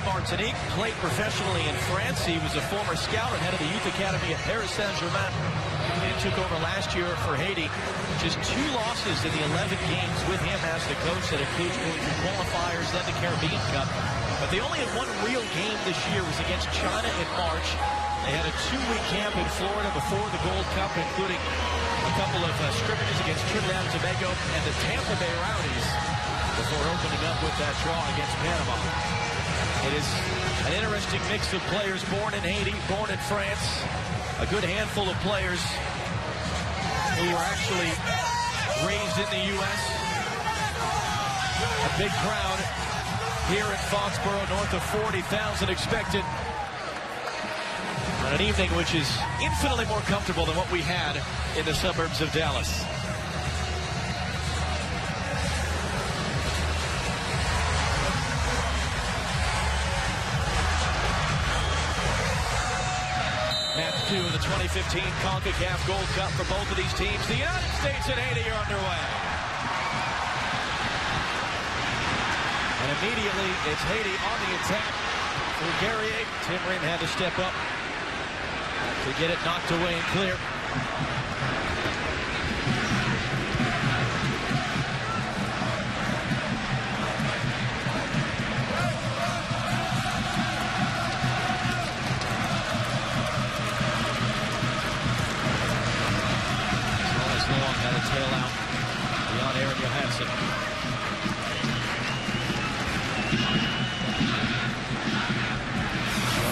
Martinique, played professionally in France. He was a former scout and head of the youth academy at Paris Saint-Germain. He took over last year for Haiti. Just 2 losses in the 11 games with him as the coach. That includes going through qualifiers, then the Caribbean Cup. But they only had 1 real game this year. It was against China in March. They had a 2-week camp in Florida before the Gold Cup, including a couple of scrimmages against Trinidad and Tobago and the Tampa Bay Rowdies before opening up with that draw against Panama. It is an interesting mix of players born in Haiti, born in France. A good handful of players who were actually raised in the U.S. A big crowd here in Foxborough, north of 40,000 expected. On an evening which is infinitely more comfortable than what we had in the suburbs of Dallas. Match 2 of the 2015 CONCACAF Gold Cup for both of these teams. The United States and Haiti are underway. And immediately it's Haiti on the attack. For Guerrier, Tim Ream had to step up to get it knocked away and clear. Long had a tail out beyond Aaron Johansson.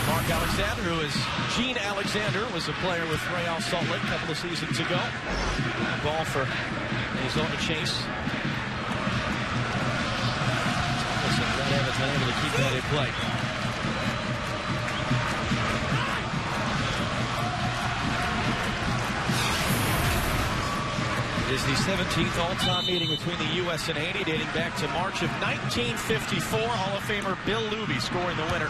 Mark Alexander, who is Gene Alexander, was a player with Real Salt Lake a couple of seasons ago. Ball for Arizona Chase. Red Evans unable to keep that in play. It is the 17th all-time meeting between the U.S. and Haiti, dating back to March of 1954. Hall of Famer Bill Luby scoring the winner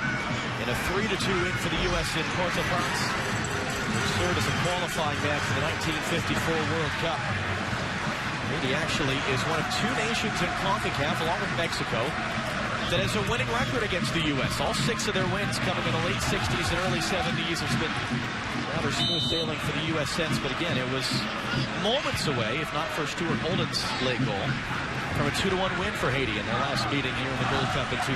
in a 3-2 win for the U.S. in Port-au-Prince, which served as a qualifying match for the 1954 World Cup. Haiti actually is one of 2 nations in CONCACAF, along with Mexico, that has a winning record against the U.S. All 6 of their wins coming in the late 60s and early 70s. It's been rather smooth sailing for the U.S. since, but again, it was moments away, if not for Stuart Holden's late goal, from a 2-1 win for Haiti in their last meeting here in the Gold Cup in 2009.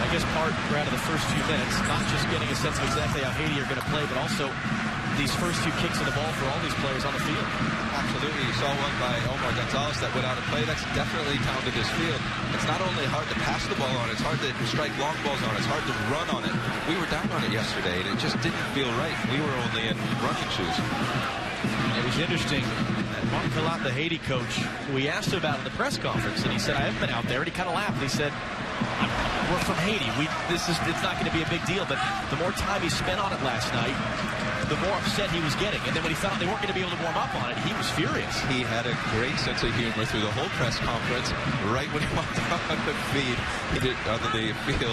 I guess part out of the first few minutes, not just getting a sense of exactly how Haiti are going to play, but also these first 2 kicks of the ball for all these players on the field. Absolutely. You saw one by Omar Gonzalez that went out of play. That's definitely pounded his field. It's not only hard to pass the ball on, it's hard to strike long balls on, it's hard to run on it. We were down on it yesterday, and it just didn't feel right. We were only in running shoes. It was interesting. Marc Calat, the Haiti coach, we asked him about it in the press conference, and he said, I haven't been out there. And he kind of laughed. He said, we're from Haiti. It's not going to be a big deal. But the more time he spent on it last night, the more upset he was getting. And then when he found they weren't going to be able to warm up on it, he was furious. He had a great sense of humor through the whole press conference. Right when he walked on the field,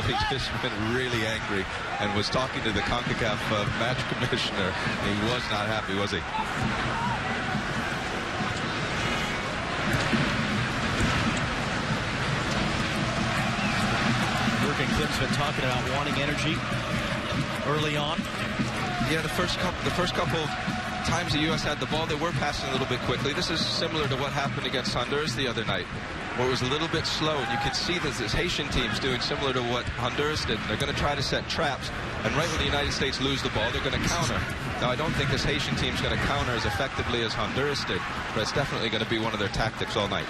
he just went really angry and was talking to the CONCACAF match commissioner. He was not happy, was he? Kim's been talking about wanting energy early on. Yeah, the first couple times the U.S. had the ball, they were passing a little bit quickly. This is similar to what happened against Honduras the other night, where it was a little bit slow, and you can see that this Haitian team's doing similar to what Honduras did. They're going to try to set traps, and right when the United States lose the ball, they're going to counter. Now, I don't think this Haitian team's going to counter as effectively as Honduras did, but it's definitely going to be one of their tactics all night.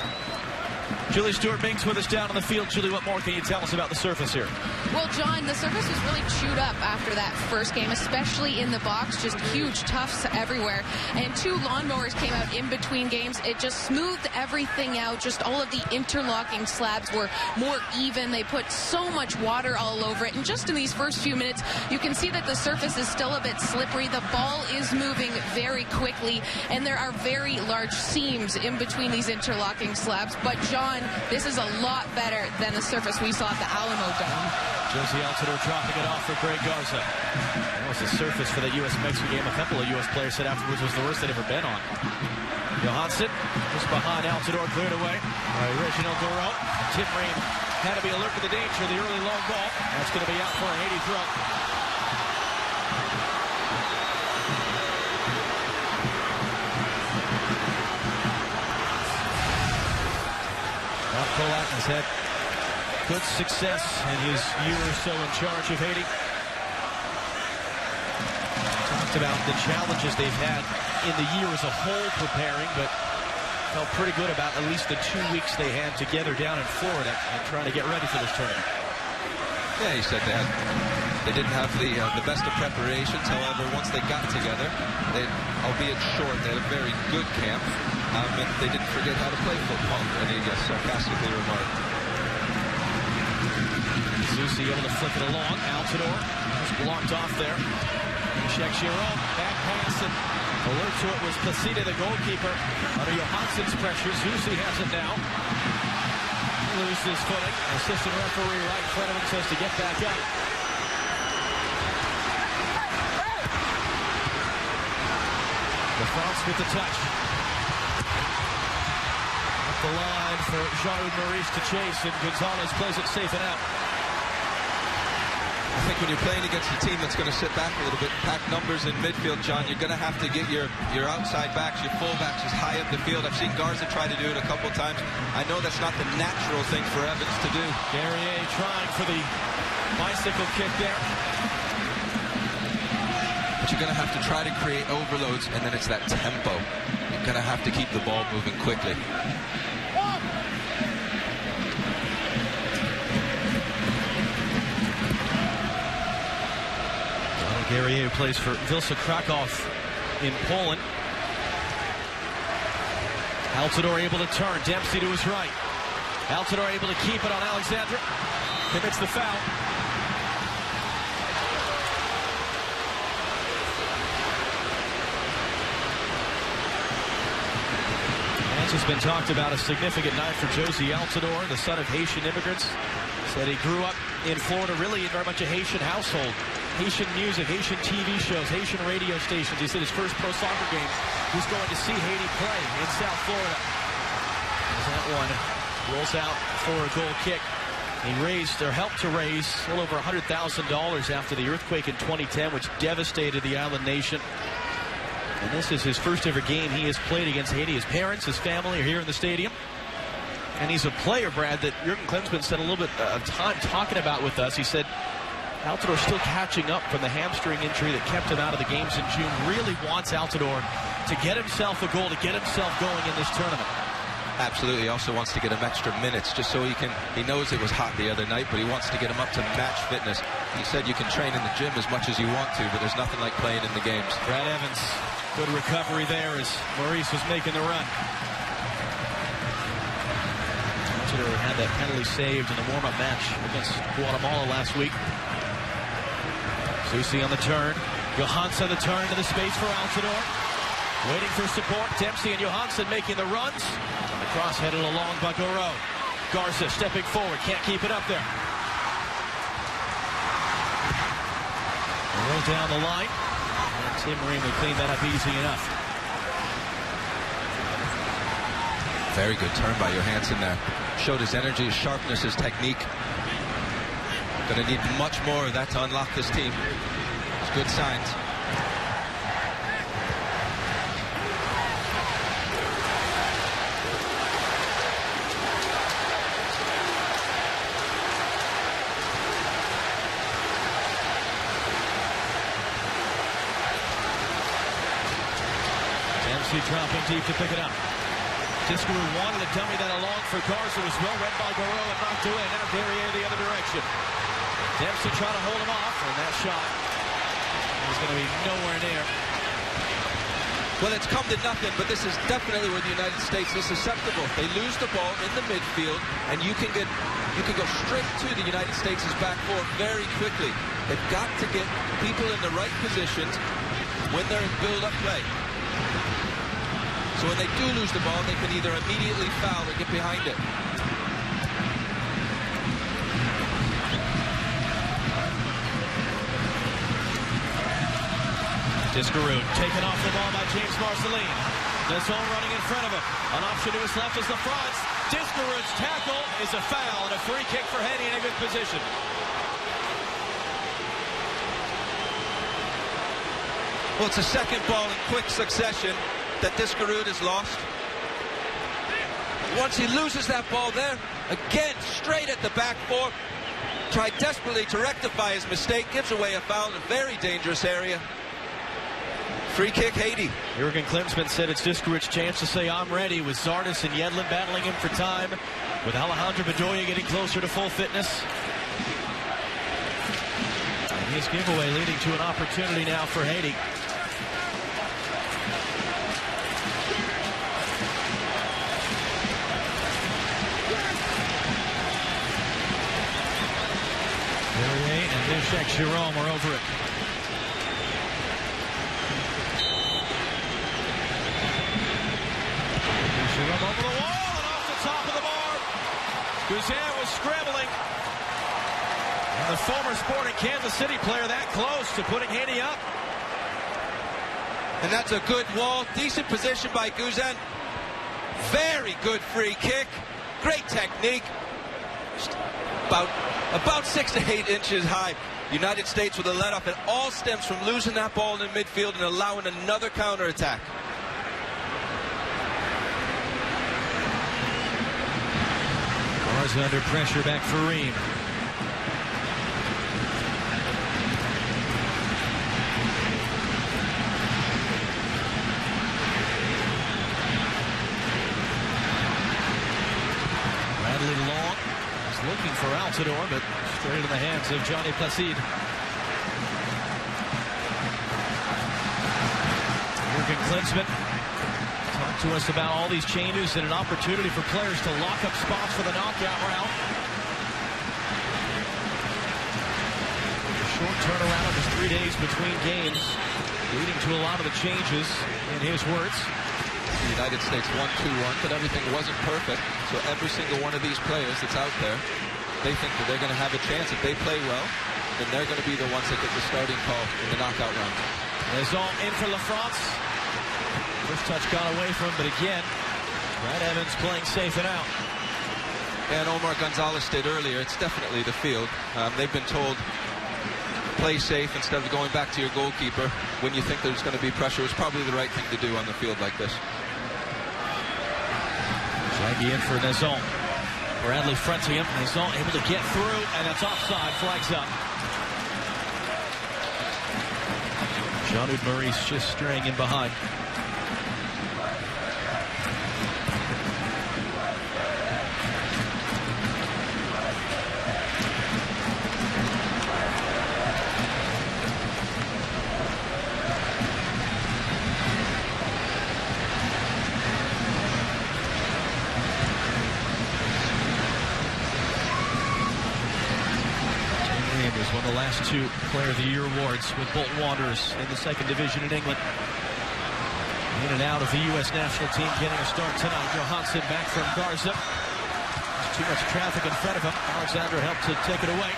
Julie Stewart-Binks with us down on the field. Julie, what more can you tell us about the surface here? Well, John, the surface was really chewed up after that first game, especially in the box. Just huge tufts everywhere. And 2 lawnmowers came out in between games. It just smoothed everything out. Just all of the interlocking slabs were more even. They put so much water all over it. And just in these first few minutes, you can see that the surface is still a bit slippery. The ball is moving very quickly, and there are very large seams in between these interlocking slabs. But, John, this is a lot better than the surface we saw at the Alamo Dome. Josie Altidore dropping it off for Greg Garza. That was the surface for the U.S.-Mexico game. A couple of U.S. players said afterwards was the worst they'd ever been on. Johansson just behind Altidore, cleared away by Reginald Doro. Tim Ream had to be alert to the danger of the early long ball. That's going to be out for a Haiti throw. Kolak has had good success in his year or so in charge of Haiti. Talked about the challenges they've had in the year as a whole preparing, but felt pretty good about at least the 2 weeks they had together down in Florida and trying to get ready for this tournament. Yeah, he said they didn't have the best of preparations. However, once they got together, albeit short, they had a very good camp. And they didn't forget how to play football, and he sarcastically remarked. Zusi able to flick it along. Altidore was blocked off there. Check Giron, back pass, and alert to it was Placida, the goalkeeper. Under Johansson's pressure, Zusi has it now. Loses his footing. Assistant referee right in front of him says to get back up. The France with the touch. Up the line for Jean Maurice to chase, and Gonzalez plays it safe and out. I think when you're playing against a team that's going to sit back a little bit, pack numbers in midfield, John, you're going to have to get your outside backs, your full backs as high up the field. I've seen Garza try to do it a couple times. I know that's not the natural thing for Evans to do. Guerrier trying for the bicycle kick there. But you're going to have to try to create overloads, and then it's that tempo. You're going to have to keep the ball moving quickly. Guerrier, who plays for Wisła Krakow in Poland. Altidore able to turn. Dempsey to his right. Altidore able to keep it on Alexandra. Commits the foul. As has been talked about, a significant night for Josie Altidore, the son of Haitian immigrants. Said he grew up in Florida, really in very much a Haitian household. Haitian music, Haitian TV shows, Haitian radio stations. He said his first pro soccer game was going to see Haiti play in South Florida. As that one rolls out for a goal kick. He raised, or helped to raise, a little over $100,000 after the earthquake in 2010, which devastated the island nation. And this is his first ever game he has played against Haiti. His parents, his family are here in the stadium. And he's a player, Brad, that Jurgen Klinsmann spent a little bit of time talking about with us. He said Altidore still catching up from the hamstring injury that kept him out of the games in June. Really wants Altidore to get himself a goal, to get himself going in this tournament. Absolutely. He also wants to get him extra minutes just so he knows it was hot the other night, but he wants to get him up to match fitness. He said you can train in the gym as much as you want to, but there's nothing like playing in the games. Brad Evans, good recovery there as Maurice was making the run. Altidore had that penalty saved in the warm-up match against Guatemala last week. Zusi on the turn. Johansson the turn to the space for Altidore. Waiting for support. Dempsey and Johansson making the runs. And the cross headed along by Goro. Garza stepping forward. Can't keep it up there. Roll down the line. And Tim Ream will clean that up easy enough. Very good turn by Johansson there. Showed his energy, his sharpness, his technique. Going to need much more of that to unlock this team. It's good signs. Dempsey dropping deep to pick it up. Discaru wanted to dummy that along for Garza. Was well read by Goro and knocked away. Now Guerrier the other direction. Dempsey trying to hold him off, and that shot is going to be nowhere near. Well, it's come to nothing, but this is definitely where the United States is susceptible. They lose the ball in the midfield, and you can go straight to the United States' back four very quickly. They've got to get people in the right positions when they're in build-up play. So when they do lose the ball, they can either immediately foul or get behind it. Discaru taken off the ball by James Marceline. Nazon running in front of him. An option to his left is the front. Discouraged tackle is a foul and a free kick for Haiti in a good position. Well, it's a second ball in quick succession that Discouraged has lost. Once he loses that ball there, again, straight at the back four. Tried desperately to rectify his mistake, gives away a foul in a very dangerous area. Free kick, Haiti. Jurgen Klinsmann said it's Discouraged's chance to say, I'm ready, with Zardes and Yedlin battling him for time, with Alejandro Bedoya getting closer to full fitness. And his giveaway leading to an opportunity now for Haiti. Perrier and Bishek Jerome are over it. Jerome over the wall and off the top of the bar. Guzan was scrambling. And the former Sporting Kansas City player that close to putting Haiti up. And that's a good wall. Decent position by Guzan. Very good free kick. Great technique. About 6 to 8 inches high. United States with a let-off. It all stems from losing that ball in midfield and allowing another counterattack. Garza under pressure back for Ream. Bradley Long is looking for Altidore, but straight in the hands of Johnny Placide. Jurgen Klinsmann talked to us about all these changes and an opportunity for players to lock up spots for the knockout round. A short turnaround, just 3 days between games, leading to a lot of the changes, in his words. The United States won 2-1, but everything wasn't perfect. So every single one of these players that's out there, they think that they're going to have a chance. If they play well, then they're going to be the ones that get the starting call in the knockout round. Nazon in for La France. First touch got away from him, but again, Brad Evans playing safe and out. And Omar Gonzalez did earlier. It's definitely the field. They've been told, play safe instead of going back to your goalkeeper when you think there's going to be pressure. It's probably the right thing to do on the field like this. Shaggy in for Nazon. Bradley fronting him. Nazon able to get through, and that's offside. Flags up. Jean-Ud Maurice just straying in behind. Won the last 2 Player of the Year awards with Bolton Wanderers in the 2nd division in England. In and out of the U.S. national team, getting a start tonight. Johansson back from Garza. There's too much traffic in front of him. Alexander helped to take it away.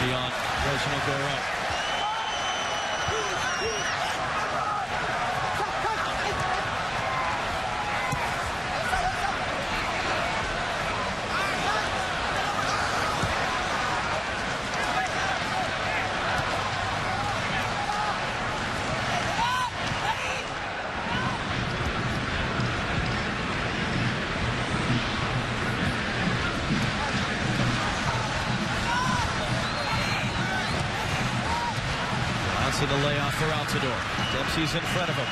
Beyond Reginald Guerrero. To the layoff for Altidore. Dempsey's in front of him.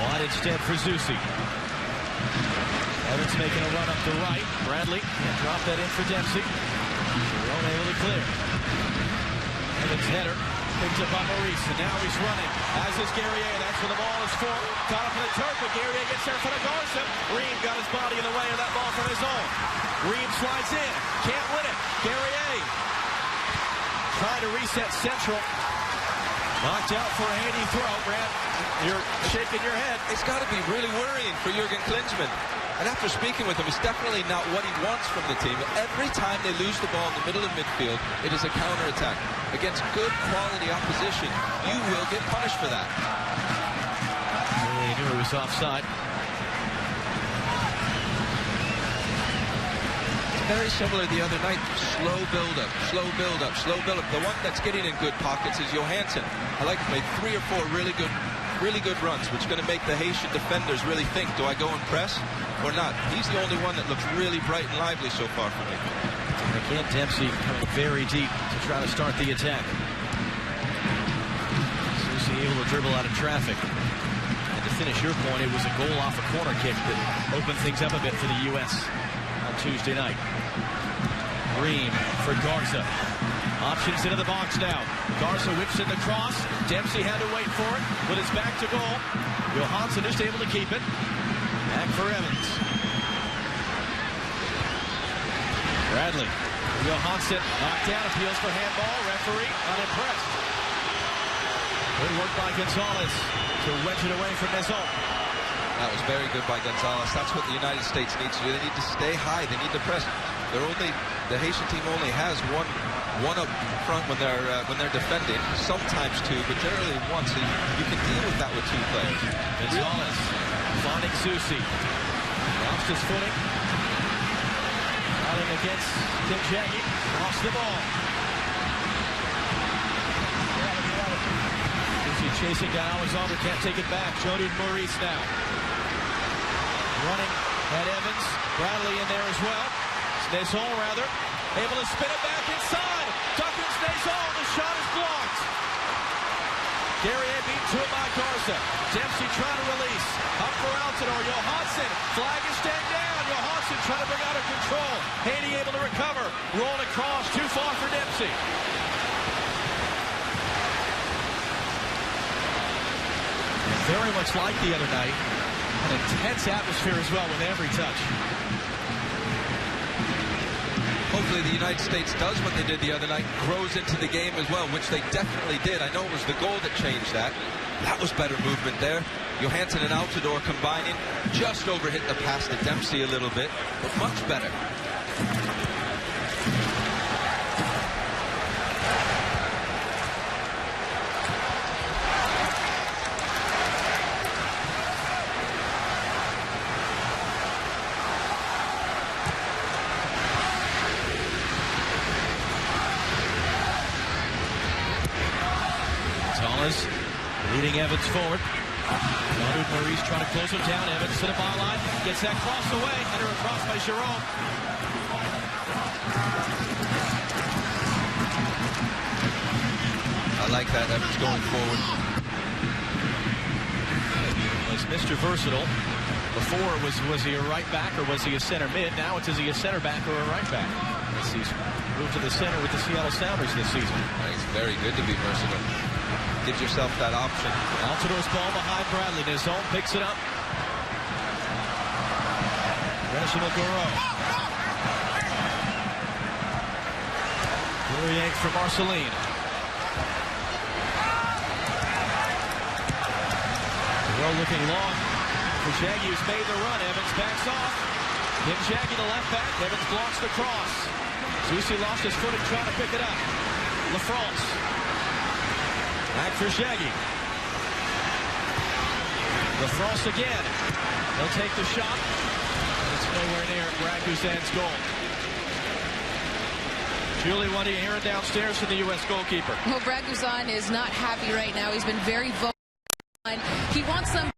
Wide instead for Zusi. Evans making a run up the right. Bradley can drop that in for Dempsey. Jerome able to clear. Evans header. Picked up by Maurice, and now he's running. As is Guerrier. That's where the ball is for. Caught up in the turf, but Guerrier gets there for the Garza. Ream got his body in the way of that ball from his own. Ream slides in. Can't win it. Guerrier trying to reset Central. Knocked out for a Haiti throw. Brad, you're shaking your head. It's got to be really worrying for Jurgen Klinsmann. And after speaking with him, it's definitely not what he wants from the team. Every time they lose the ball in the middle of midfield, it is a counterattack. Against good quality opposition, you will get punished for that. He knew he was offside. Very similar the other night. Slow build-up, slow build-up, slow build-up. The one that's getting in good pockets is Johansson. I like to make 3 or 4 really good runs, which is going to make the Haitian defenders really think, do I go and press or not? He's the only one that looks really bright and lively so far for me. Again, Dempsey coming very deep to try to start the attack. Susie able to dribble out of traffic. And to finish your point, it was a goal off a corner kick that opened things up a bit for the U.S. on Tuesday night. Ream for Garza. Options into the box now. Garza whips in the cross. Dempsey had to wait for it with his back to goal. Johansson just able to keep it. Back for Evans. Bradley. Johansson knocked down. Appeals for handball. Referee unimpressed. Good work by Gonzalez to wedge it away from Maison. That was very good by Gonzalez. That's what the United States needs to do. They need to stay high. They need to press. The Haitian team only has one up front when they're defending, sometimes 2, but generally 1. So you can deal with that with 2 players. Gonzalez finding Susi. Lost his footing. Fighting against Kinjagi. Lost the ball. Susi chasing down Alexander. Can't take it back. Jody Maurice now. Running at Evans. Bradley in there as well. Maison rather. Able to spin it back inside. Tuckers Maison. The shot is blocked. Guerrier beat to it by Garza. Dempsey trying to release. Up for Altidore. Johansson. Flag is staying down. Johansson trying to bring out of control. Haiti able to recover. Roll across. Too far for Dempsey. Very much like the other night. An intense atmosphere as well with every touch. Hopefully the United States does what they did the other night, grows into the game as well, which they definitely did. I know it was the goal that changed that. That was better movement there. Johansson and Altidore combining, just overhit the pass to Dempsey a little bit, but much better. Leading Evans forward. Maurice trying to close him down. Evans to the byline. Gets that cross away. Header across by Jerome. I like that. Evans going forward. Was Mr. Versatile. Before, was he a right back or was he a center mid? Now it's is he a center back or a right back? He's moved to the center with the Seattle Sounders this season. It's very good to be versatile. Gives yourself that option. Altidore's ball behind Bradley. Maison picks it up. Reginald Goreau. Guerrier for Marceline. Goreau looking long for Shaggy, who's made the run. Evans backs off. Give Shaggy the left back. Evans blocks the cross. Zusi lost his footing trying to pick it up. LaFrance. Back for Shaggy. LaFrance again. He'll take the shot. It's nowhere near Brad Guzan's goal. Julie, what are you hearing downstairs from the U.S. goalkeeper? Well, Brad Guzan is not happy right now. He's been very vocal. He wants them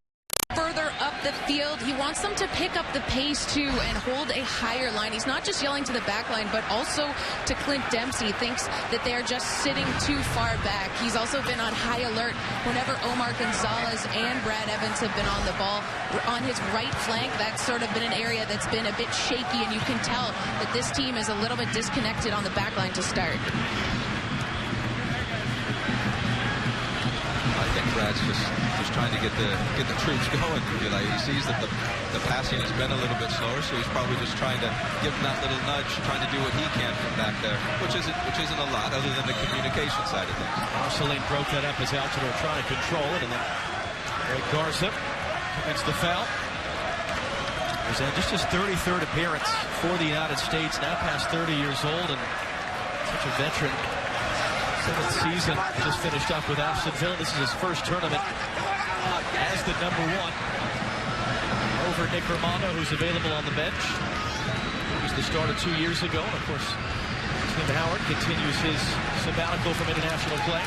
further up the field. He wants them to pick up the pace too and hold a higher line. He's not just yelling to the back line, but also to Clint Dempsey. He thinks that they're just sitting too far back. He's also been on high alert whenever Omar Gonzalez and Brad Evans have been on the ball. On his right flank, that's sort of been an area that's been a bit shaky, and you can tell that this team is a little bit disconnected on the back line to start. think Brad's just trying to get the troops going. He sees that the passing has been a little bit slower, so he's probably just trying to give him that little nudge, trying to do what he can from back there, which isn't a lot other than the communication side of things. Marceline broke that up as Altidore trying to control it, and then Garza commits the foul. He's had just his 33rd appearance for the United States, now past 30 years old, and such a veteran. 7th season, just finished up with Astonville. This is his first tournament as the #1 over Nick Romano, who's available on the bench. He was the starter 2 years ago, and of course, Tim Howard continues his sabbatical from international play.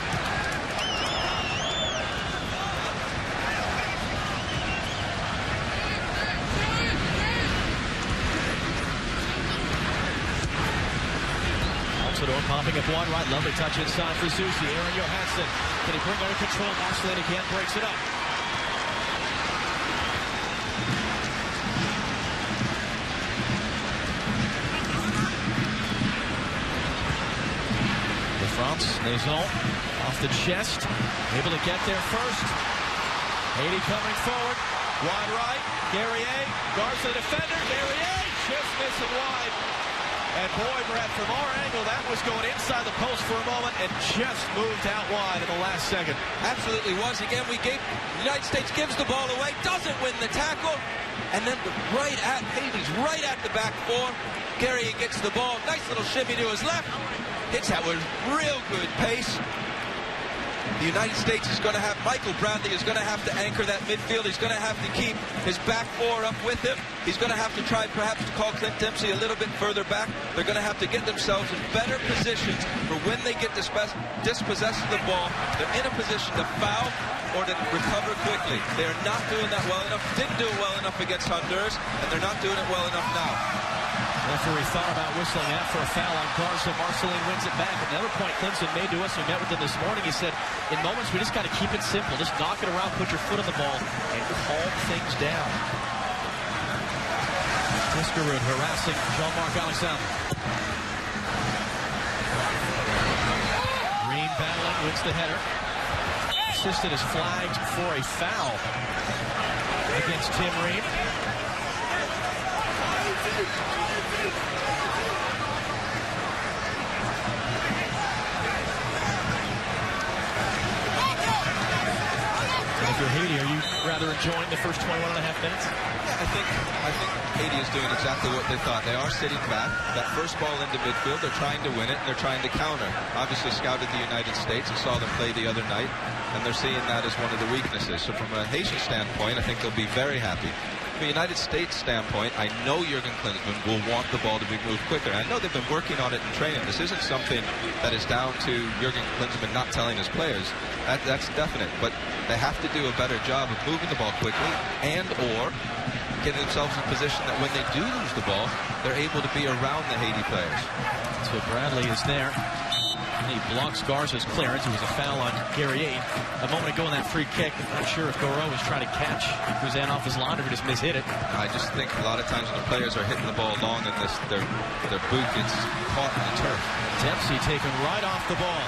Popping up one right, lovely touch inside for Zusi. Aaron Johansson, can he bring under control? Marceline again breaks it up. LaFrance, Naison, off the chest, able to get there first. Haiti coming forward, wide right, Guerrier, Garza defender, Guerrier, just missing wide. And boy, Brad, from our angle, that was going inside the post for a moment and just moved out wide in the last second. Absolutely was. Again, the United States gives the ball away, doesn't win the tackle, and then Haiti's right at the back four. Guerrier gets the ball, nice little shimmy to his left, hits that with real good pace. The United States is going to have, Michael Bradley is going to have to anchor that midfield. He's going to have to keep his back four up with him. He's going to have to try perhaps to call Clint Dempsey a little bit further back. They're going to have to get themselves in better positions for when they get dispossessed of the ball. They're in a position to foul or to recover quickly. They're not doing that well enough. Didn't do it well enough against Honduras, and they're not doing it well enough now. Referee thought about whistling out for a foul on Garza. Marceline wins it back. Another point Clemson made to us. We met with him this morning. He said, in moments, we just got to keep it simple. Just knock it around, put your foot on the ball, and calm things down. Tiskerud harassing Jean-Marc Alexandre. Green battling, wins the header. Assistant is flagged for a foul against Tim Ream. If you're Haiti, are you rather enjoying the first 21 and a half minutes? Yeah, I think Haiti is doing exactly what they thought. They are sitting back. That first ball into midfield, they're trying to win it, and they're trying to counter. Obviously scouted the United States and saw them play the other night, and they're seeing that as one of the weaknesses. So from a Haitian standpoint, I think they'll be very happy. From a United States standpoint, I know Jurgen Klinsmann will want the ball to be moved quicker. I know they've been working on it in training. This isn't something that is down to Jurgen Klinsmann not telling his players. That's definite. But they have to do a better job of moving the ball quickly and or getting themselves in position that when they do lose the ball, they're able to be around the Haiti players. So Bradley is there. He blocks Garza's clearance. It was a foul on Guerrier a moment ago in that free kick. I'm not sure if Goro was trying to catch Cruzan off his line or just mishit it. I just think a lot of times when the players are hitting the ball long and their boot gets caught in the turf. Dempsey taken right off the ball.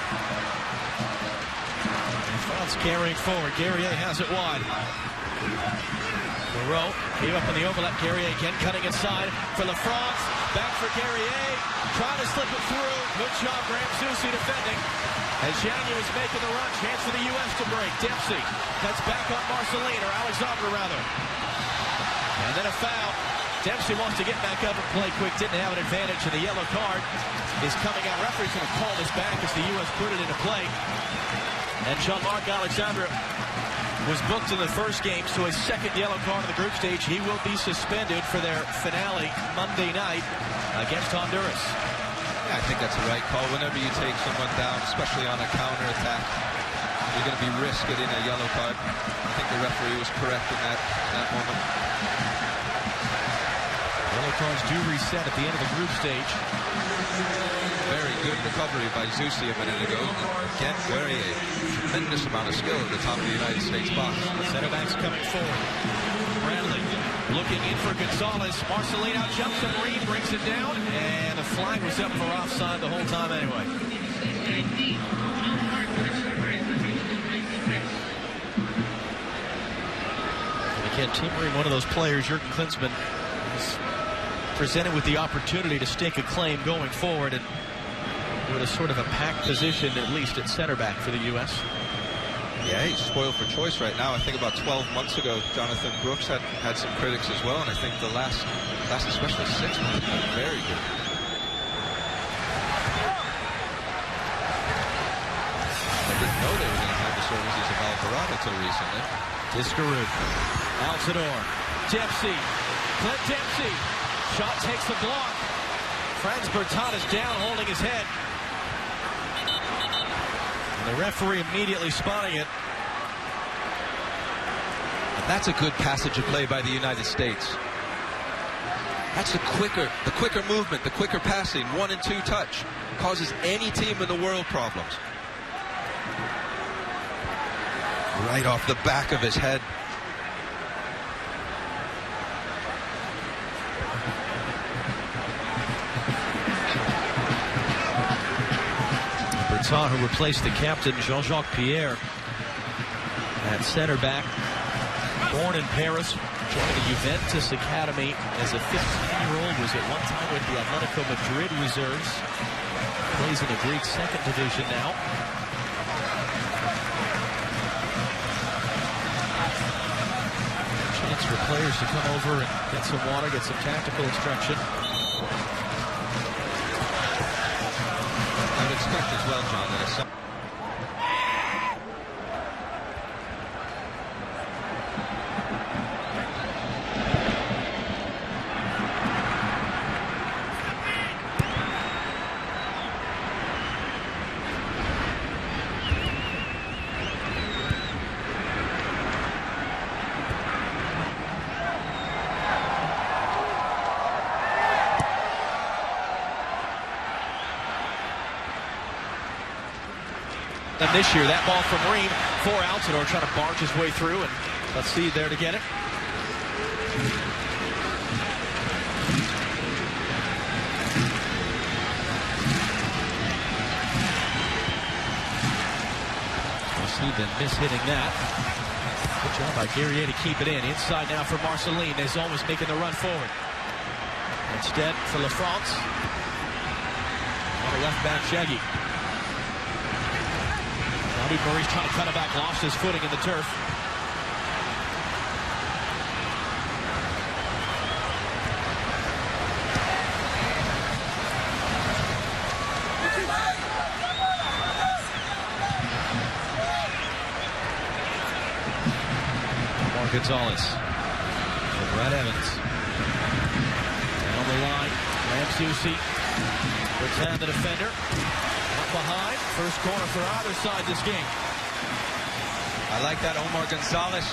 France carrying forward. Guerrier has it wide. Goro gave up in the overlap. Guerrier again cutting inside for LaFrance. Back for Guerrier. Trying to slip it through. Good job, Graham Zusi defending. As Janu is making the run. Chance for the U.S. to break. Dempsey cuts back on Marceline, or Alexandre rather. And then a foul. Dempsey wants to get back up and play quick. Didn't have an advantage, and the yellow card is coming out. Referee's going to call this back as the U.S. put it into play. And Jean-Marc Alexandre was booked in the first game, so a second yellow card in the group stage. He will be suspended for their finale Monday night against Honduras. Yeah, I think that's the right call. Whenever you take someone down, especially on a counter-attack, you're going to be risk getting a yellow card. I think the referee was correct in that moment. Yellow cards do reset at the end of the group stage. Very good recovery by Zusi a minute ago. Again, Guerrier, tremendous amount of skill at the top of the United States box. Center backs coming forward. Bradley looking in for Gonzalez. Marceline out jumps him. Reed brings it down, and the flag was up for offside the whole time anyway. Again, Team Marine, one of those players, Jurgen Klinsmann, is presented with the opportunity to stake a claim going forward, and with a sort of a packed position, at least at center back for the U.S. Yeah, he's spoiled for choice right now. I think about 12 months ago, Jonathan Brooks had some critics as well, and I think the last especially 6 months, have been very good. I didn't know they were going to have the services of Alvarado till recently. Discarud, Altidore, Dempsey, Clint Dempsey. Shot takes the block. Franz Bertan is down, holding his head. And the referee immediately spotting it. And that's a good passage of play by the United States. That's the quicker movement, the quicker passing, 1 and 2 touch. Causes any team in the world problems. Right off the back of his head. Bertan, who replaced the captain Jean-Jacques Pierre at center back, born in Paris, joined the Juventus Academy as a 15-year-old, was at one time with the Atletico Madrid reserves, plays in the Greek second division now. Chance for players to come over and get some water, get some tactical instruction. I would expect as well, John, that it's And this year, that ball from Ream for Altidore, trying to barge his way through, and let's see there to get it. We've been mishitting that. Good job by Guerrier to keep it in. Inside now for Marceline. Is almost making the run forward. Instead for La France. On the left back, Shaggy. Maurice trying to cut it back, lost his footing in the turf. More Gonzalez for Brad Evans. Down the line, Ramsey puts the defender. Behind, first corner for either side this game. I like that. Omar Gonzalez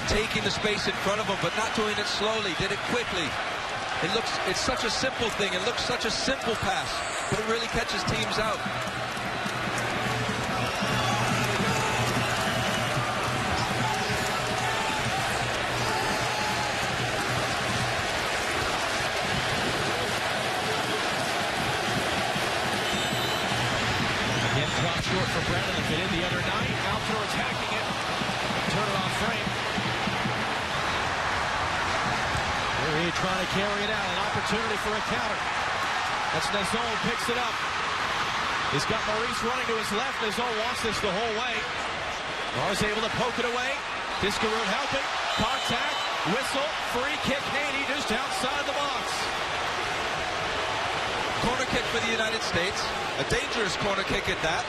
taking the space in front of him, but not doing it slowly, did it quickly. It's such a simple thing. It looks such a simple pass, but it really catches teams out. Short for Brennan, if it in the other night. Altidore attacking it. Turn it on frame. Guerrier trying to carry it out. An opportunity for a counter. That's Nazon, picks it up. He's got Maurice running to his left. Nazon wants this the whole way. Mars able to poke it away. Discarud helping. Contact. Whistle. Free kick. Haiti just outside the box. Corner kick for the United States. A dangerous corner kick at that.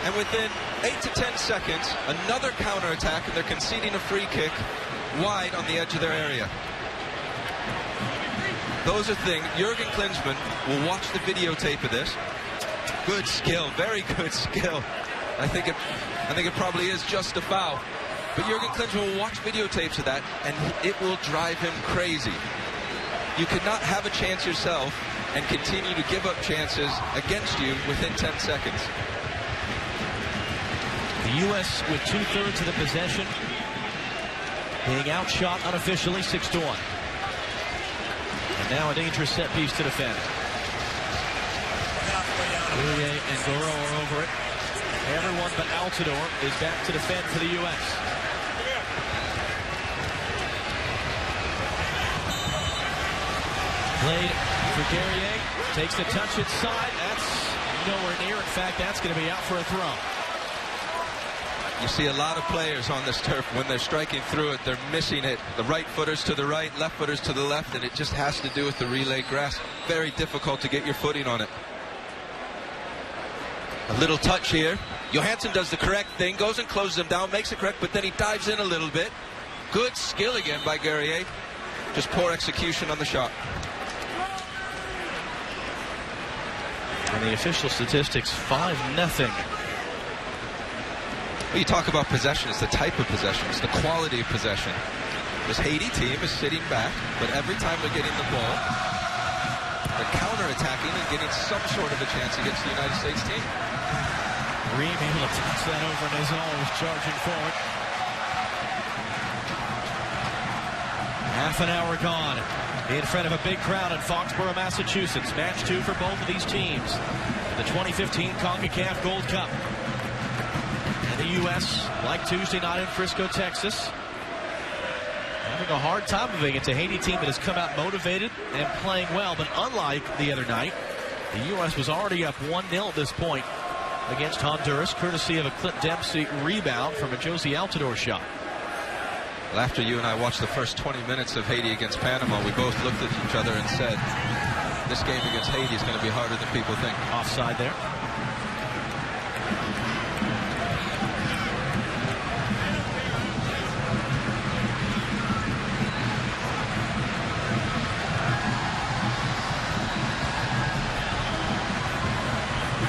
And within 8 to 10 seconds, another counterattack, and they're conceding a free kick wide on the edge of their area. Those are things. Jurgen Klinsmann will watch the videotape of this. Good skill, very good skill. I think it probably is just a foul. But Jurgen Klinsmann will watch videotapes of that, and it will drive him crazy. You cannot have a chance yourself and continue to give up chances against you within 10 seconds. The U.S. with 2/3 of the possession, being outshot unofficially 6-1. And now a dangerous set piece to defend. Guerrier and Goro are over it. Everyone but Altidore is back to defend for the U.S. Played for Guerrier. Takes the touch inside. That's nowhere near. In fact, that's going to be out for a throw. You see a lot of players on this turf, when they're striking through it, they're missing it. The right footers to the right, left footers to the left, and it just has to do with the relay grass. Very difficult to get your footing on it. A little touch here. Johansson does the correct thing, goes and closes him down, makes it correct, but then he dives in a little bit. Good skill again by Guerrier. Just poor execution on the shot. And the official statistics, 5-0. Well, you talk about possession, it's the type of possession, it's the quality of possession. This Haiti team is sitting back, but every time they're getting the ball, they're counter-attacking and getting some sort of a chance against the United States team. Reem able to toss that over, and Nezal was charging forward. Half an hour gone in front of a big crowd in Foxborough, Massachusetts. Match 2 for both of these teams. The 2015 CONCACAF Gold Cup. And the U.S., like Tuesday night in Frisco, Texas, having a hard time of it. It's a Haiti team that has come out motivated and playing well, but unlike the other night, the U.S. was already up 1-0 at this point against Honduras, courtesy of a Clint Dempsey rebound from a Josie Altidore shot. Well, after you and I watched the first 20 minutes of Haiti against Panama, we both looked at each other and said, this game against Haiti is going to be harder than people think. Offside there.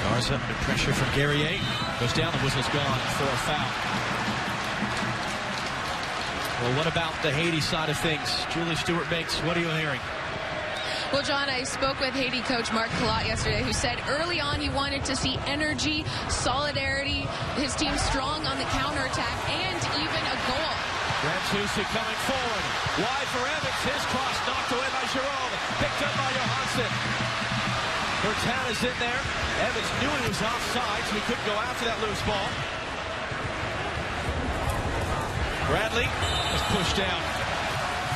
Garza under pressure from Guerrier. Goes down, the whistle's gone for a foul. Well, what about the Haiti side of things? Julie Stewart-Banks, what are you hearing? Well, John, I spoke with Haiti coach Marc Calat yesterday, who said early on he wanted to see energy, solidarity, his team strong on the counterattack, and even a goal. Rantusi coming forward. Wide for Evans. His cross knocked away by Jerome. Picked up by Johansson. Bertan is in there. Evans knew he was offside, so he couldn't go after that loose ball. Bradley was pushed down.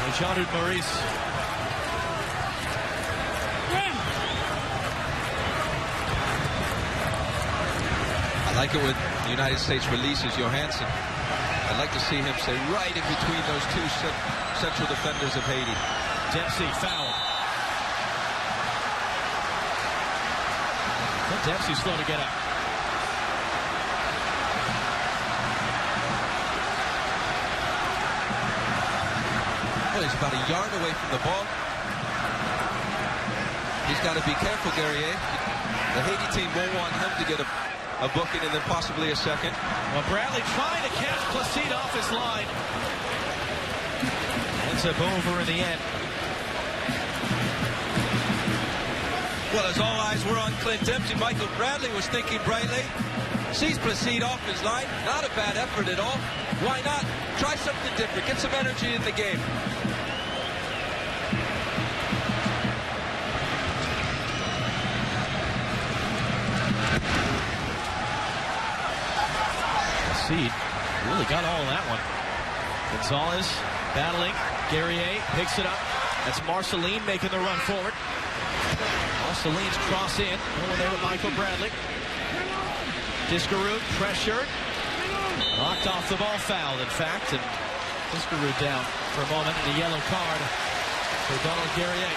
And Jean-Luc Maurice. I like it when the United States releases Johansson. I'd like to see him stay right in between those two central defenders of Haiti. Dempsey fouled. But Dempsey's slow to get up. Well, he's about a yard away from the ball. He's got to be careful, Guerrier. The Haiti team won't want him to get a booking and then possibly a second. Well, Bradley trying to catch Placide off his line. Ends up over in the end. Well, as all eyes were on Clint Dempsey, Michael Bradley was thinking brightly. Sees Placide off his line. Not a bad effort at all. Why not? Try something different. Get some energy in the game. Placide really got all of that one. Gonzalez battling. Guerrier picks it up. That's Marceline making the run forward. Marceline's cross in. Over there with Michael Bradley. Discarud pressured. Knocked off the ball, fouled in fact. And Discarud down for a moment. The yellow card for Donald Guerrier.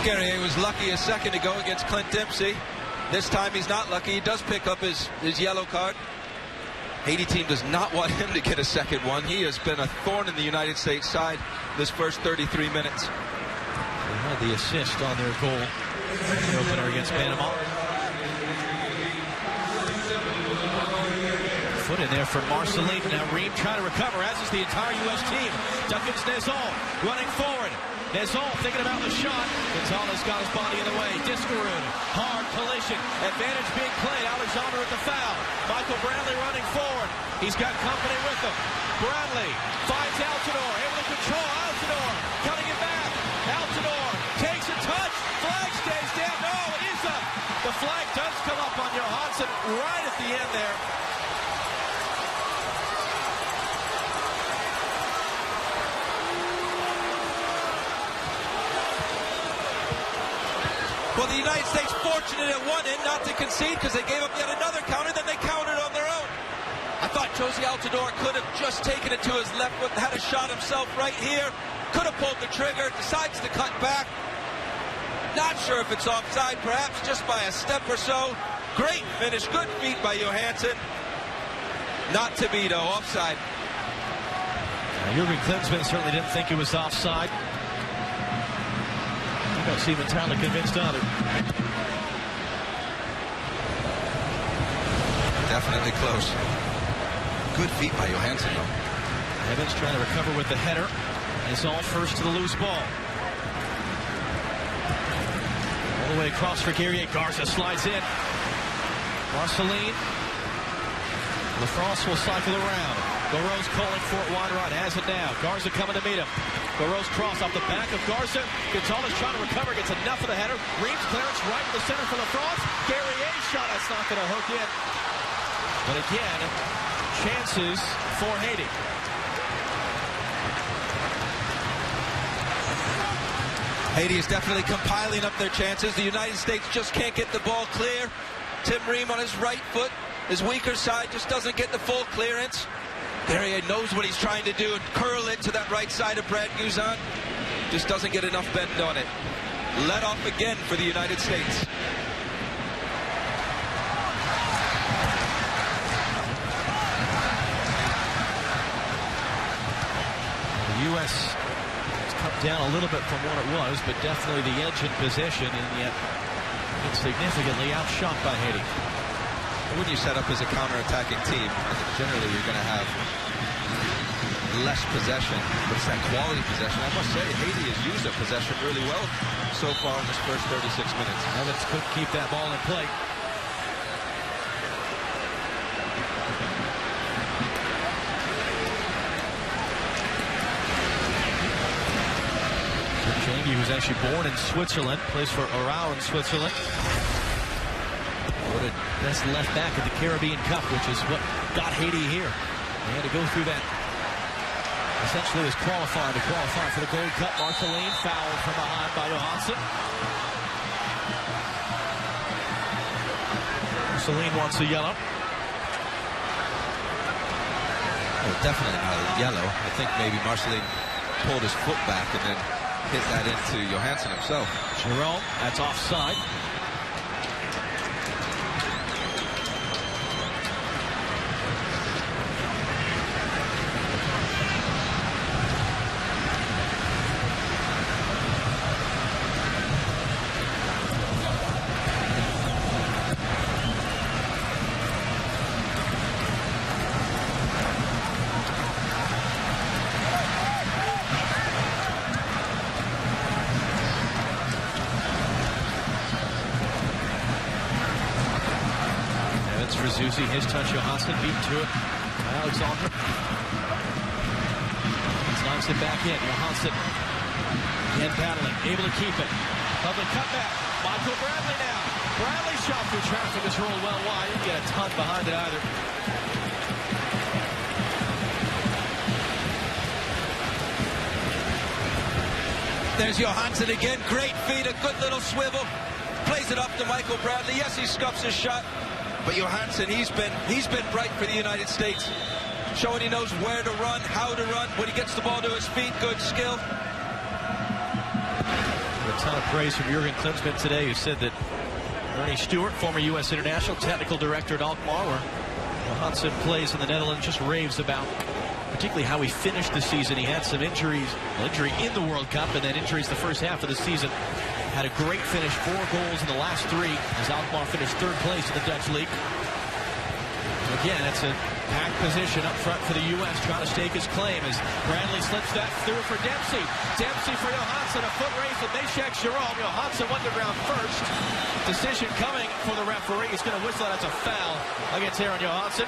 Guerrier was lucky a second ago against Clint Dempsey. This time he's not lucky. He does pick up his yellow card. Haiti team does not want him to get a second one. He has been a thorn in the United States side this first 33 minutes. They had the assist on their goal, the opener against Panama. Foot in there for Marceline. Now Reem trying to recover, as is the entire U.S. team. Duncan's Nezal running forward. Nezal thinking about the shot. Gonzalez got his body in the way. Discarud, hard collision. Advantage being played. Alexander at the foul. Michael Bradley running forward. He's got company with him. Bradley finds Altidore. Able to control Altidore. Cutting it back. Altidore takes a touch. Flag stays down. No, it is up. The flag does come up on Johansson right at the end there. Well, the United States fortunate at one end not to concede because they gave up yet another counter, then they countered on their own. I thought Josie Altidore could have just taken it to his left foot and had a shot himself right here. Could have pulled the trigger, decides to cut back. Not sure if it's offside, perhaps just by a step or so. Great finish, good feet by Johansson. Not to be, though, offside. Jurgen Klinsmann certainly didn't think it was offside. I don't seem entirely convinced either. Definitely close. Good feet by Johansson, though. Evans trying to recover with the header. It's all first to the loose ball. All the way across for Guerrier. Garza slides in. Marceline. LaFrance will cycle around. Goles calling for it wide right. Has it now. Garza coming to meet him. Goles cross off the back of Garza. Gonzalez trying to recover. Gets enough of the header. Reeves clearance right in the center for LaFrance. Guerrier shot. That's not going to hook in. But again, chances for Haiti. Haiti is definitely compiling up their chances. The United States just can't get the ball clear. Tim Ream on his right foot, his weaker side, just doesn't get the full clearance. Guerrier knows what he's trying to do and curl it to that right side of Brad Guzan. Just doesn't get enough bend on it. Let off again for the United States. The U.S. has come down a little bit from what it was, but definitely the edge in possession, and yet it's significantly outshot by Haiti. When you set up as a counter-attacking team, generally you're going to have less possession, but it's that quality possession. I must say, Haiti has used their possession really well so far in this first 36 minutes. Evans could keep that ball in play. Jamie, who's actually born in Switzerland, plays for Arau in Switzerland. Voted best left back at the Caribbean Cup, which is what got Haiti here. They had to go through that. Essentially was qualified to qualify for the Gold Cup. Marceline fouled from behind by Johansson. Marceline wants a yellow. Oh, definitely not a yellow. I think maybe Marceline pulled his foot back and then hit that into Johansson himself. Jerome, that's offside. Zusi, his touch, Johansson beat to it by Alexander. Knocks it back in. Johansson again battling, able to keep it. Lovely cutback. Michael Bradley now. Bradley shot through traffic is rolled well wide. Didn't get a ton behind it either. There's Johansson again. Great feet, a good little swivel. Plays it up to Michael Bradley. Yes, he scuffs his shot. But Johansson, he's been bright for the United States, showing he knows where to run, how to run. When he gets the ball to his feet, good skill. A ton of praise from Jurgen Klinsmann today, who said that Ernie Stewart, former U.S. international technical director at Alkmaar, where Johansson plays in the Netherlands, just raves about particularly how he finished the season. He had some injuries, injury in the World Cup, and then injuries the first half of the season. Had a great finish, 4 goals in the last 3 as Alkmaar finished 3rd place in the Dutch league. Again, it's a packed position up front for the U.S. trying to stake his claim as Bradley slips that through for Dempsey. Dempsey for Johansson, a foot race with Meshack Jerome. Johansson went to ground first. Decision coming for the referee. He's going to whistle it as a foul against Aaron Johansson.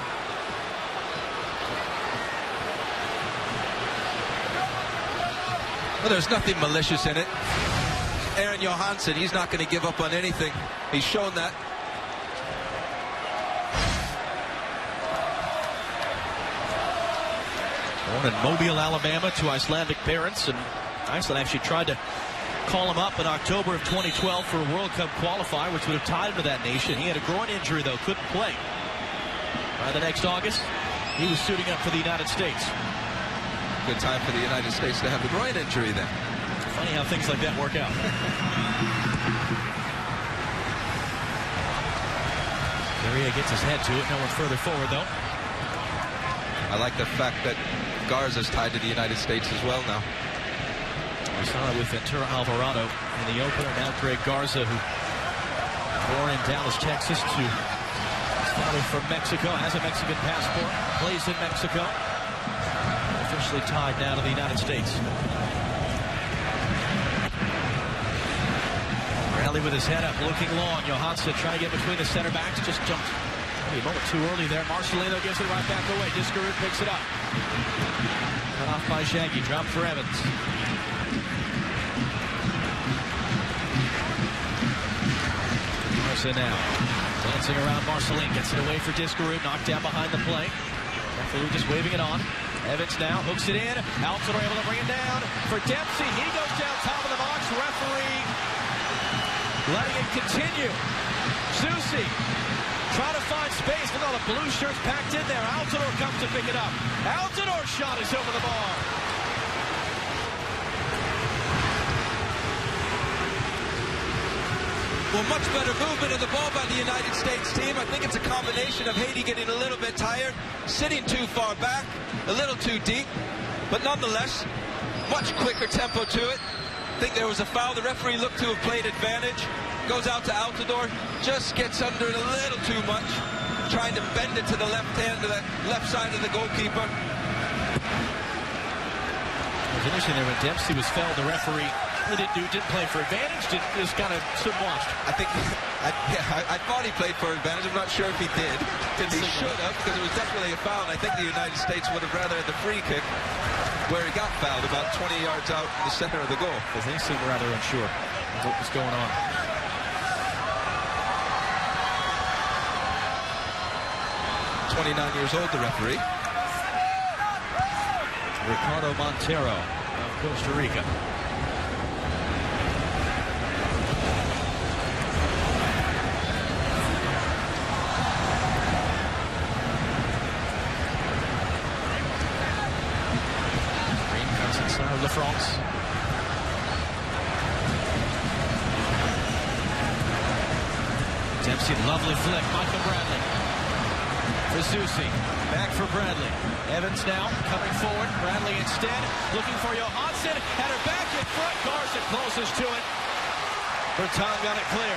Well, there's nothing malicious in it. Aaron Johansson, he's not going to give up on anything. He's shown that. Born in Mobile, Alabama to Icelandic parents, and Iceland actually tried to call him up in October of 2012 for a World Cup qualifier, which would have tied him to that nation. He had a groin injury, though, couldn't play. By the next August, he was suiting up for the United States. Good time for the United States to have the groin injury then. Funny how things like that work out. Guerrier gets his head to it. No one further forward, though. I like the fact that Garza's tied to the United States as well now. We saw it with Ventura Alvarado in the opener. Now Greg Garza, who born in Dallas, Texas, to his father from Mexico, has a Mexican passport, plays in Mexico. Officially tied now to the United States. Bradley with his head up, looking long. Johansson trying to get between the center backs, just jumped a moment too early there. Marcelino gives it right back away. Discarud picks it up. Cut off by Shaggy. Drop for Evans. Garza now dancing around Marcelino. Gets it away for Discarud. Knocked down behind the play. Referee just waving it on. Evans now hooks it in. Altidore able to bring it down for Dempsey. He goes down top of the box. Referee letting it continue. Zusi trying to find space, but no, the blue shirt's packed in there. Altidore comes to pick it up. Altidore's shot is over the bar. Well, much better movement of the ball by the United States team. I think it's a combination of Haiti getting a little bit tired, sitting too far back, a little too deep, but nonetheless, much quicker tempo to it. I think there was a foul. The referee looked to have played advantage. Goes out to Altidore, just gets under it a little too much, trying to bend it to the left hand, to the left side of the goalkeeper. It was interesting there when Dempsey was fouled. The referee didn't play for advantage, just kind of stood and watched. I thought he played for advantage. I'm not sure if he did. He should have, because it was definitely a foul. And I think the United States would have rather had the free kick where he got fouled about 20 yards out in the center of the goal. Because they seemed rather unsure of what was going on. 29 years old, the referee. Ricardo Montero of Costa Rica. Green comes inside of LaFrance. Dempsey, lovely flick. Michael Bradley. For Zusi, back for Bradley. Evans now coming forward. Bradley instead looking for Johansson. Had her back in front. Garza closest to it. Bertan got it clear.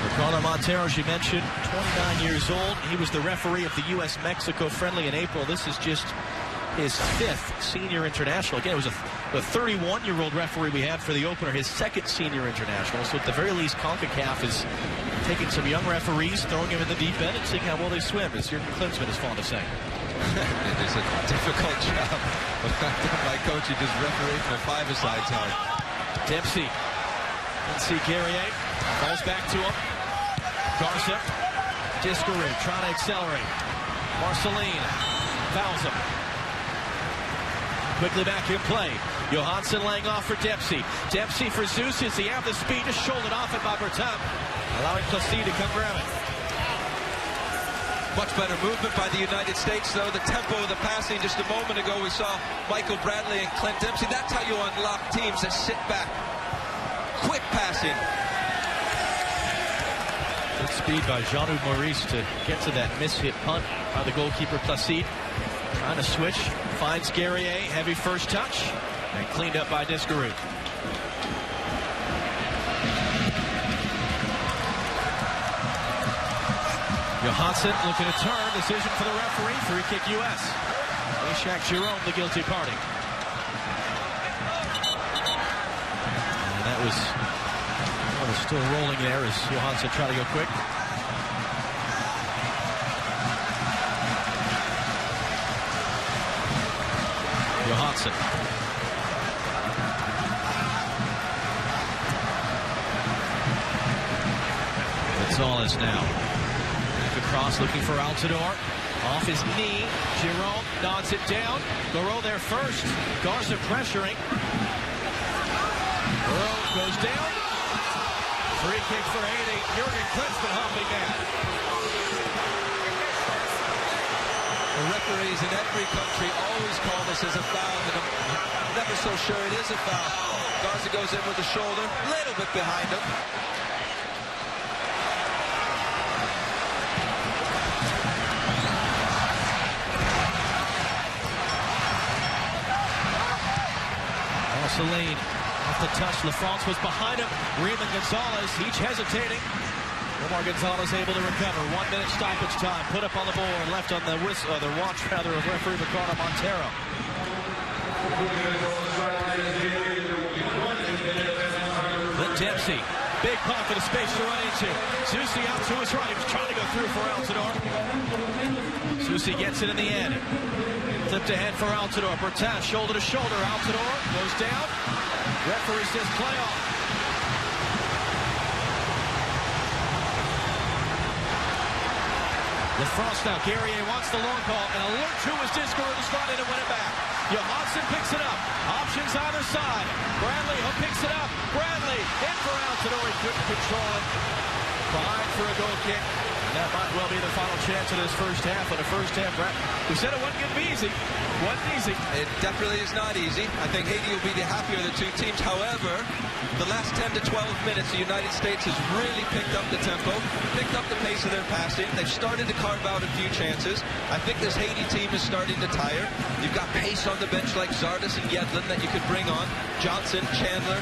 Ricardo Montero, as you mentioned, 29 years old. He was the referee of the U.S.-Mexico friendly in April. This is just his 5th senior international. Again, it was a 31-year-old referee we had for the opener, his 2nd senior international. So at the very least, CONCACAF is taking some young referees, throwing them in the deep end, and seeing how well they swim, as Jurgen Klinsmann is fond of saying. It is a difficult job. My coach, he just referee from a 5-a-side time. Dempsey. Let's see Guerrier. Falls back to him. Garza. Discarud trying to accelerate. Marcelino fouls him. Quickly back in play. Johansson laying off for Dempsey. Dempsey for Zeus. Does he have the speed? Just shouldered off it by Bertan, allowing Placide to come grab it. Much better movement by the United States, though. The tempo of the passing just a moment ago, we saw Michael Bradley and Clint Dempsey. That's how you unlock teams that sit back. Quick passing. Good speed by Jean-Hugues Maurice to get to that miss-hit punt by the goalkeeper Placide. Trying to switch. Finds Guerrier. Heavy first touch. And cleaned up by Discarud. Johansson looking to turn. Decision for the referee. Free kick U.S. Ishak Jerome, the guilty party. And that was still rolling there as Johansson tried to go quick. Johansson. Gonzalez now. Back across looking for Altidore. Off his knee, Jerome nods it down. Goles there first. Garza pressuring. Goles goes down. Free kick for Haiti. Jurgen Klinsmann hopping down. The referees in every country always call this as a foul, and I'm never so sure it is a foul. Garza goes in with the shoulder, a little bit behind him. Celine off the touch. LaFrance was behind him. Riemann Gonzalez, each hesitating. Omar Gonzalez able to recover. 1 minute stoppage time. Put up on the board. Left on the whistle, the watch rather of referee Ricardo Montero. Clint Dempsey. Big pump for the space to run into. Zusi out to his right. He was trying to go through for Altidore. Zusi gets it in the end. Flipped ahead for Altidore. Bertin, shoulder to shoulder. Altidore goes down. Referee says play on. LaFrance now. Guerrier wants the long call. And alert to his disco to slide in and win it back. Johansson picks it up. Options either side. Bradley picks it up. Bradley in for Altidore. He couldn't control it. Behind for a goal kick. And that might well be the final chance of this first half. In the first half, we said it wasn't going to be easy. It wasn't easy. It definitely is not easy. I think Haiti will be the happier of the two teams. However, the last 10 to 12 minutes, the United States has really picked up the tempo, picked up the pace of their passing. They've started to carve out a few chances. I think this Haiti team is starting to tire. You've got pace on the bench like Zardes and Yedlin that you could bring on. Johnson, Chandler.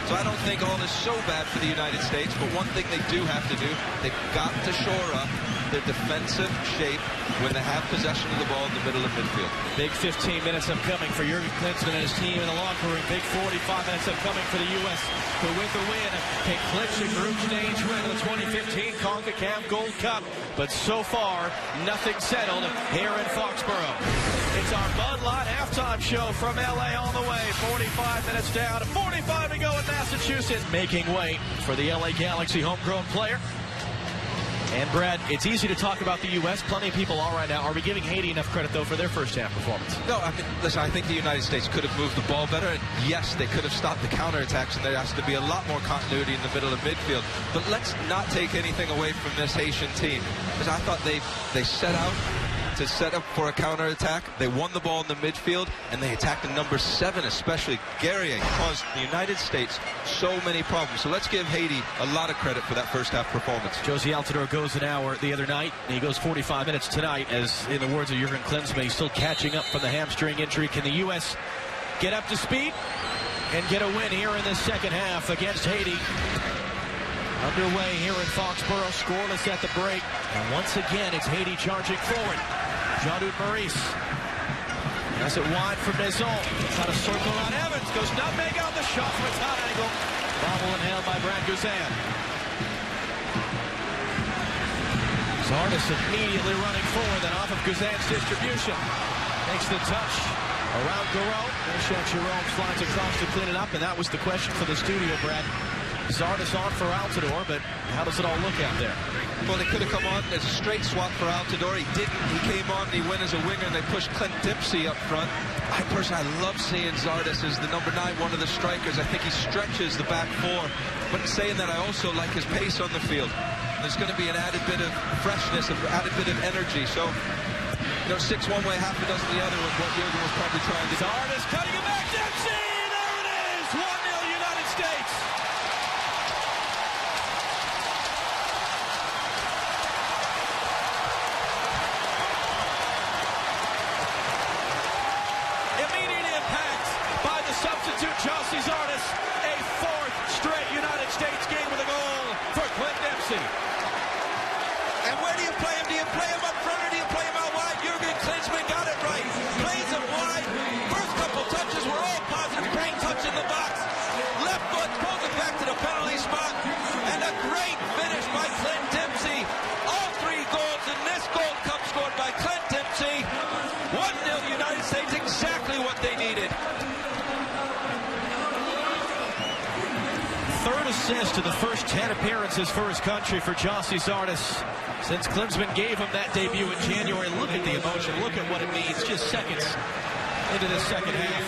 So I don't think all is so bad for the United States, but one thing they do have to do, they've got to shore up their defensive shape when they have possession of the ball in the middle of midfield. Big 15 minutes upcoming for Jurgen Klinsmann and his team in the locker room. Big 45 minutes upcoming for the U.S. who with the win can clinch a group stage win of the 2015 CONCACAF Gold Cup. But so far, nothing settled here in Foxborough. It's our Bud Light halftime show from L.A. on the way. 45 minutes down, 45 to go in Massachusetts. Making way for the L.A. Galaxy homegrown player. And Brad, it's easy to talk about the U.S. Plenty of people are right now. Are we giving Haiti enough credit, though, for their first half performance? No, I mean, listen, I think the United States could have moved the ball better. And yes, they could have stopped the counterattacks, and there has to be a lot more continuity in the middle of midfield. But let's not take anything away from this Haitian team, because I thought they set out to set up for a counterattack. They won the ball in the midfield, and they attacked the number 7, especially Guerrier, caused the United States so many problems. So let's give Haiti a lot of credit for that first half performance. Josie Altidore goes an hour the other night, and he goes 45 minutes tonight, as in the words of Jurgen Klinsmann, he's still catching up from the hamstring injury. Can the U.S. get up to speed and get a win here in the second half against Haiti? Underway here in Foxborough, scoreless at the break. And once again, it's Haiti charging forward. Jean-Luc Maurice has it wide for Maison. Got a circle on Evans. Goes nutmeg out the shot from a top angle. Bobble and held by Brad Guzan. Zardes immediately running forward, then off of Guzan's distribution. Makes the touch around Goles. There's Jerome slides across to clean it up, and that was the question for the studio, Brad. Zardes on for Altidore, but how does it all look out there? Well, they could have come on as a straight swap for Altidore. He didn't. He came on, and he went as a winger, and they pushed Clint Dempsey up front. I love seeing Zardes as the number 9, one of the strikers. I think he stretches the back 4. But in saying that, I also like his pace on the field. There's going to be an added bit of freshness, an added bit of energy. So, 6 one way, half a dozen the other was what Jurgen was probably trying to do. Zardes cutting it back. Dempsey! There it is! 1-0 United States. Chelsea Zardes, a 4th straight United States game with a goal for Clint Dempsey. And where do you play him? Do you play him up front or do you play him out wide? Jurgen Klinsmann got it right. Plays him wide. First couple touches were all positive. Great touch in the box. Left foot pulls it back to the penalty spot. And a great finish by Clint Dempsey. All 3 goals in this Gold Cup scored by Clint Dempsey. 1-0 United States, exactly what they needed. assists in the first 10 appearances for his country for Gyasi Zardes. Since Klinsmann gave him that debut in January, look at the emotion. Look at what it means just seconds into the second half.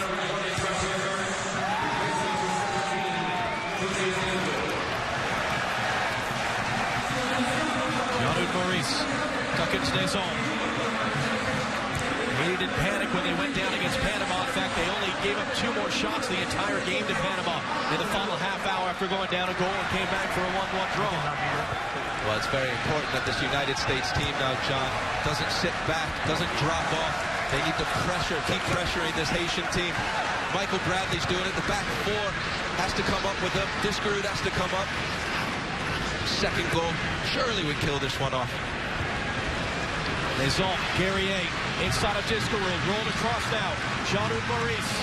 Jean-Luc Maurice tuck into Deschamps. He didn't panic when they went down against Panama. In fact, they only gave up 2 more shots the entire game to Panama in the final half hour after going down a goal and came back for a 1-1 draw. Well, it's very important that this United States team now, John, doesn't sit back, doesn't drop off. They need to pressure, keep pressuring this Haitian team. Michael Bradley's doing it. The back 4 has to come up with them. Discarud has to come up. Second goal surely would kill this one off. Deschamps, Guerrier, inside of Discarud, rolled across now. Jean-Luc Maurice.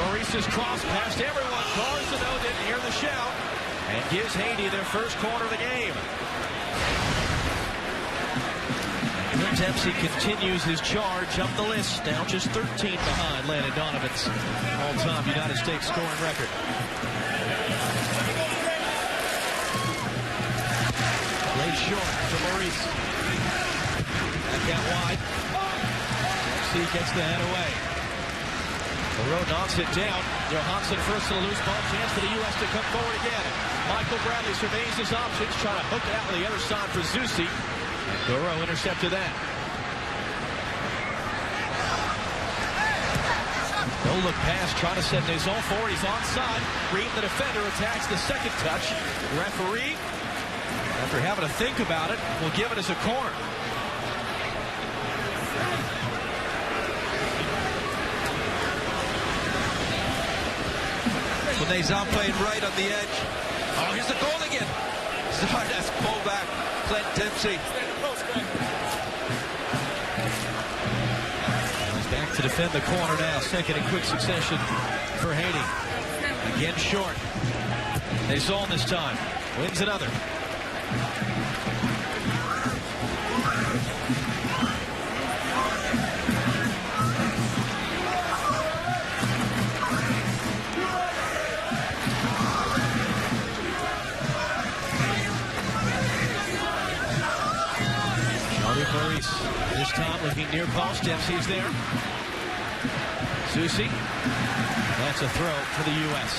Maurice's cross past everyone. Garzano didn't hear the shout and gives Haiti their first corner of the game. And Dempsey continues his charge up the list, now just 13 behind Landon Donovan's all-time United States scoring record. Played short to Maurice. Back out wide. Dempsey gets the head away. Moreau knocks it down. Johansson first to the loose ball. Chance for the U.S. to come forward again. Michael Bradley surveys his options, trying to hook it out to the other side for Zusi. Moreau intercepted that. No look pass, trying to set Deschamps forward. He's onside. Reed, the defender, attacks the second touch. The referee, after having to think about it, will give it as a corner. Well, Deschamps playing right on the edge. Oh, here's the goal again. Zardes pull back. Clint Dempsey. He's back to defend the corner now. Second in quick succession for Haiti. Again short. Deschamps this time. Wins another. Maurice, this time looking near post. Dempsey's there. Zusi. That's a throw for the U.S.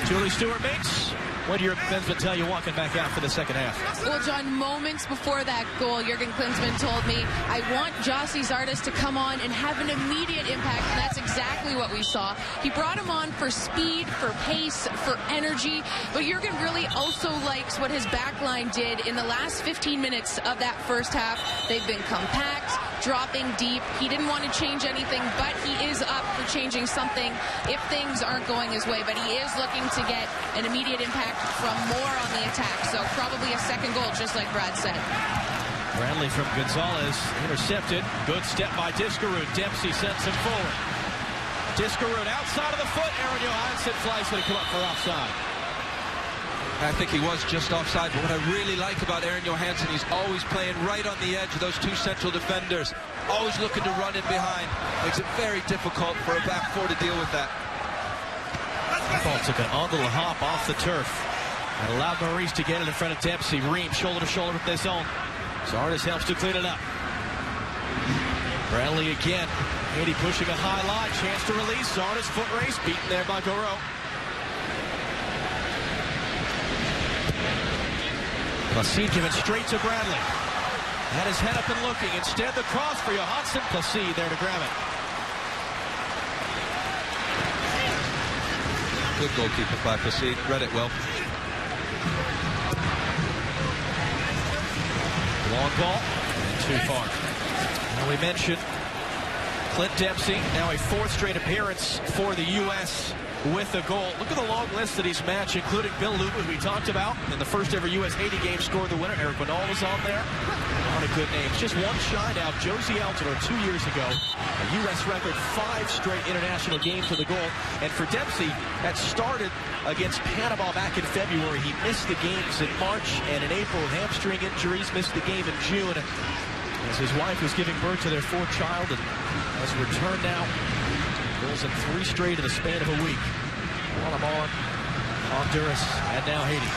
Julie Stewart makes. What do your defensemen tell you walking back out for the second half? Well, John, moments before that goal, Jurgen Klinsmann told me, I want Gyasi Zardes to come on and have an immediate impact, and that's exactly what we saw. He brought him on for speed, for pace, for energy, but Jurgen really also likes what his back line did in the last 15 minutes of that first half. They've been compact, dropping deep. He didn't want to change anything, but he is up for changing something if things aren't going his way, but he is looking to get an immediate impact from more on the attack, so probably a second goal, just like Brad said. Bradley from Gonzalez intercepted. Good step by Discarud. Dempsey sends him forward. Discarud outside of the foot. Aaron Johansson flies to come up for offside. I think he was just offside, but what I really like about Aaron Johansson, he's always playing right on the edge of those 2 central defenders. Always looking to run in behind. Makes it very difficult for a back 4 to deal with that. Ball took an ugly hop off the turf and allowed Maurice to get it in front of Dempsey. Ream shoulder to shoulder with this own. Zardes helps to clean it up. Bradley again. Haiti pushing a high line. Chance to release. Zardes foot race. Beaten there by Goles. Placide giving straight to Bradley. Had his head up and looking. Instead, the cross for Johansson. Placide there to grab it. Good goalkeeper by Placide. Read it well. Long ball. And too far. Now we mentioned Clint Dempsey. Now a 4th straight appearance for the U.S. with a goal. Look at the long list that he's matched, including Bill Luba, who we talked about. In the first ever U.S.-Haiti game, scored the winner. Eric Winall was on there. A lot of good names. Just one shy now. Josie Altidore 2 years ago. A U.S. record 5 straight international games with a goal. And for Dempsey, that started against Panama back in February. He missed the games in March and in April with hamstring injuries. Missed the game in June as his wife was giving birth to their 4th child and has returned now Goals in 3 straight in the span of a week. Guatemala, Honduras, and now Haiti.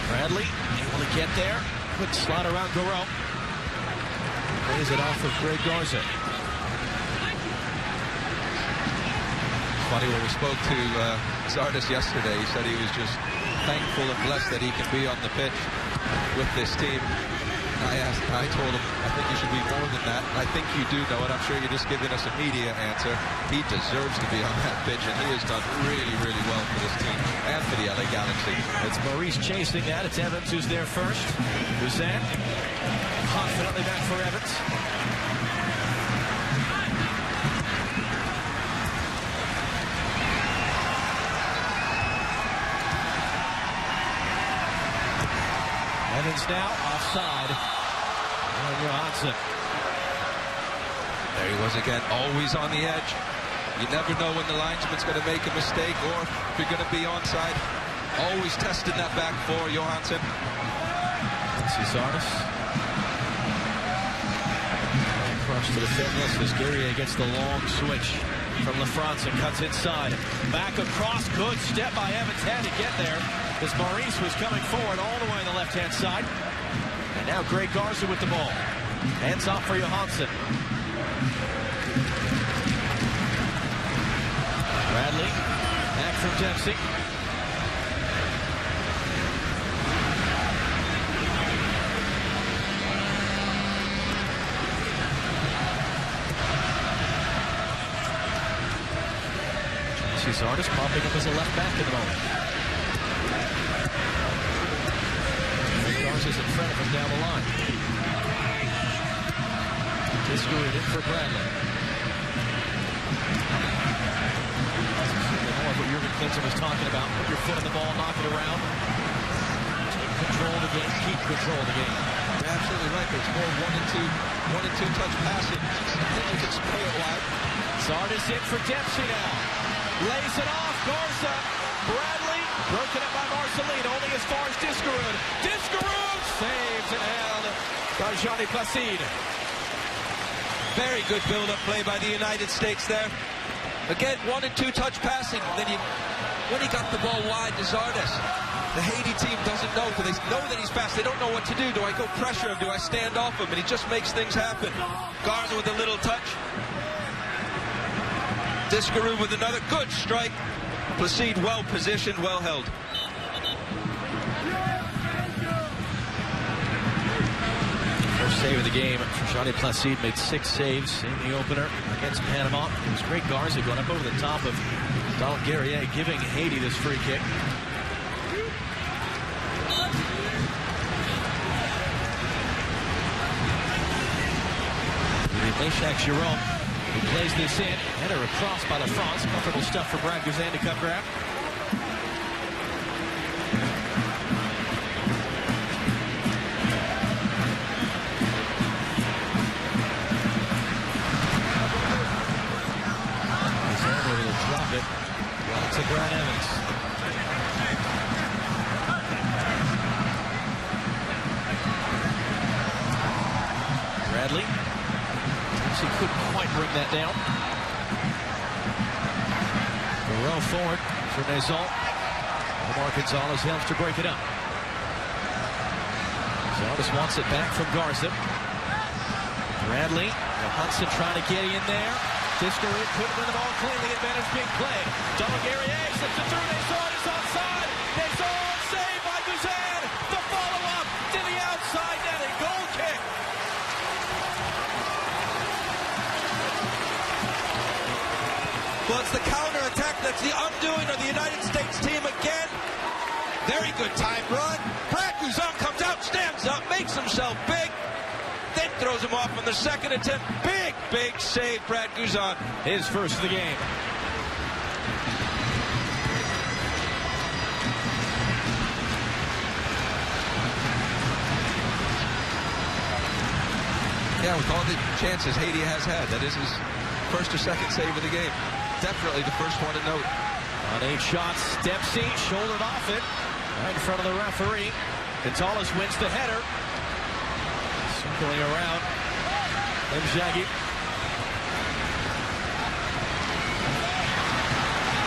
Bradley able to get there. Good slot around Goles. Plays it off of Greg Garza. Funny, when we spoke to Zardes yesterday, he said he was just thankful and blessed that he can be on the pitch with this team. I told him, I think you should be more than that. I think you do know it. I'm sure you're just giving us a media answer. He deserves to be on that pitch, and he has done really, really well for this team and for the LA Galaxy. It's Maurice chasing that. It's Evans who's there first. Guzan confidently back for Evans. Evans now offside on Johansson. There he was again, always on the edge. You never know when the linesman's going to make a mistake or if you're going to be onside. Always testing that back for Johansson. Zardes. Across to the fitness as Guerrier gets the long switch from LaFrance and cuts inside. Back across, good step by Evans. Had to get there as Maurice was coming forward all the way on the left-hand side. And now Greg Garza with the ball. Hands off for Johansson. Bradley, back from Dempsey. Zardes popping up as a left back at the moment. Garza's in front of him down the line. Discouraged in for Bradley. More of what Jurgen Klinsmann was talking about. Put your foot on the ball, knock it around. Take control of the game, keep control of the game. You're absolutely right. There's more one and two touch passing. You can spray it wide. Zardes in for Dempsey now. Lays it off, Garza, Bradley, broken up by Marceline, only as far as Discarud. Discarud saves and held by Johnny Placide. Very good build-up play by the United States there. Again, 1 and 2 touch passing. Then when he got the ball wide to Zardes, the Haiti team doesn't know, because they know that he's fast. They don't know what to do. Do I go pressure him? Do I stand off him? And he just makes things happen. Garza with a little touch. Discarud with another good strike. Placide well positioned, well held. First save of the game. Johnny Placide made 6 saves in the opener against Panama. It was Greg Garza going up over the top of Donald Guerrier, giving Haiti this free kick. Leshak Jerome, who plays this in. Header across by LaFrance. Comfortable stuff for Brad Guzan to come grab. Guzan will drop it. Well, to Brad Evans. Bradley. He couldn't quite bring that down. Burrell forward for Maison. Omar Gonzalez helps to break it up. Gonzalez wants it back from Garza. Bradley. Hudson trying to get in there. Discarud couldn't win the ball cleanly. Advantage being played. Donald Guerrier slips it through. Maison is offside. Maison saved by Guzan. The follow-up to the outside netting. Goal kick. Well, it's the counter-attack that's the undoing of the United States team again. Very good time run. Brad Guzan comes out, stands up, makes himself big, then throws him off on the second attempt. Big, big save, Brad Guzan. His first of the game. Yeah, with all the chances Haiti has had, that is his first or second save of the game. Definitely the first one to note. On 8 shots, Dempsey shouldered off it right in front of the referee. Gonzalez wins the header. Circling around. DEMPSEY.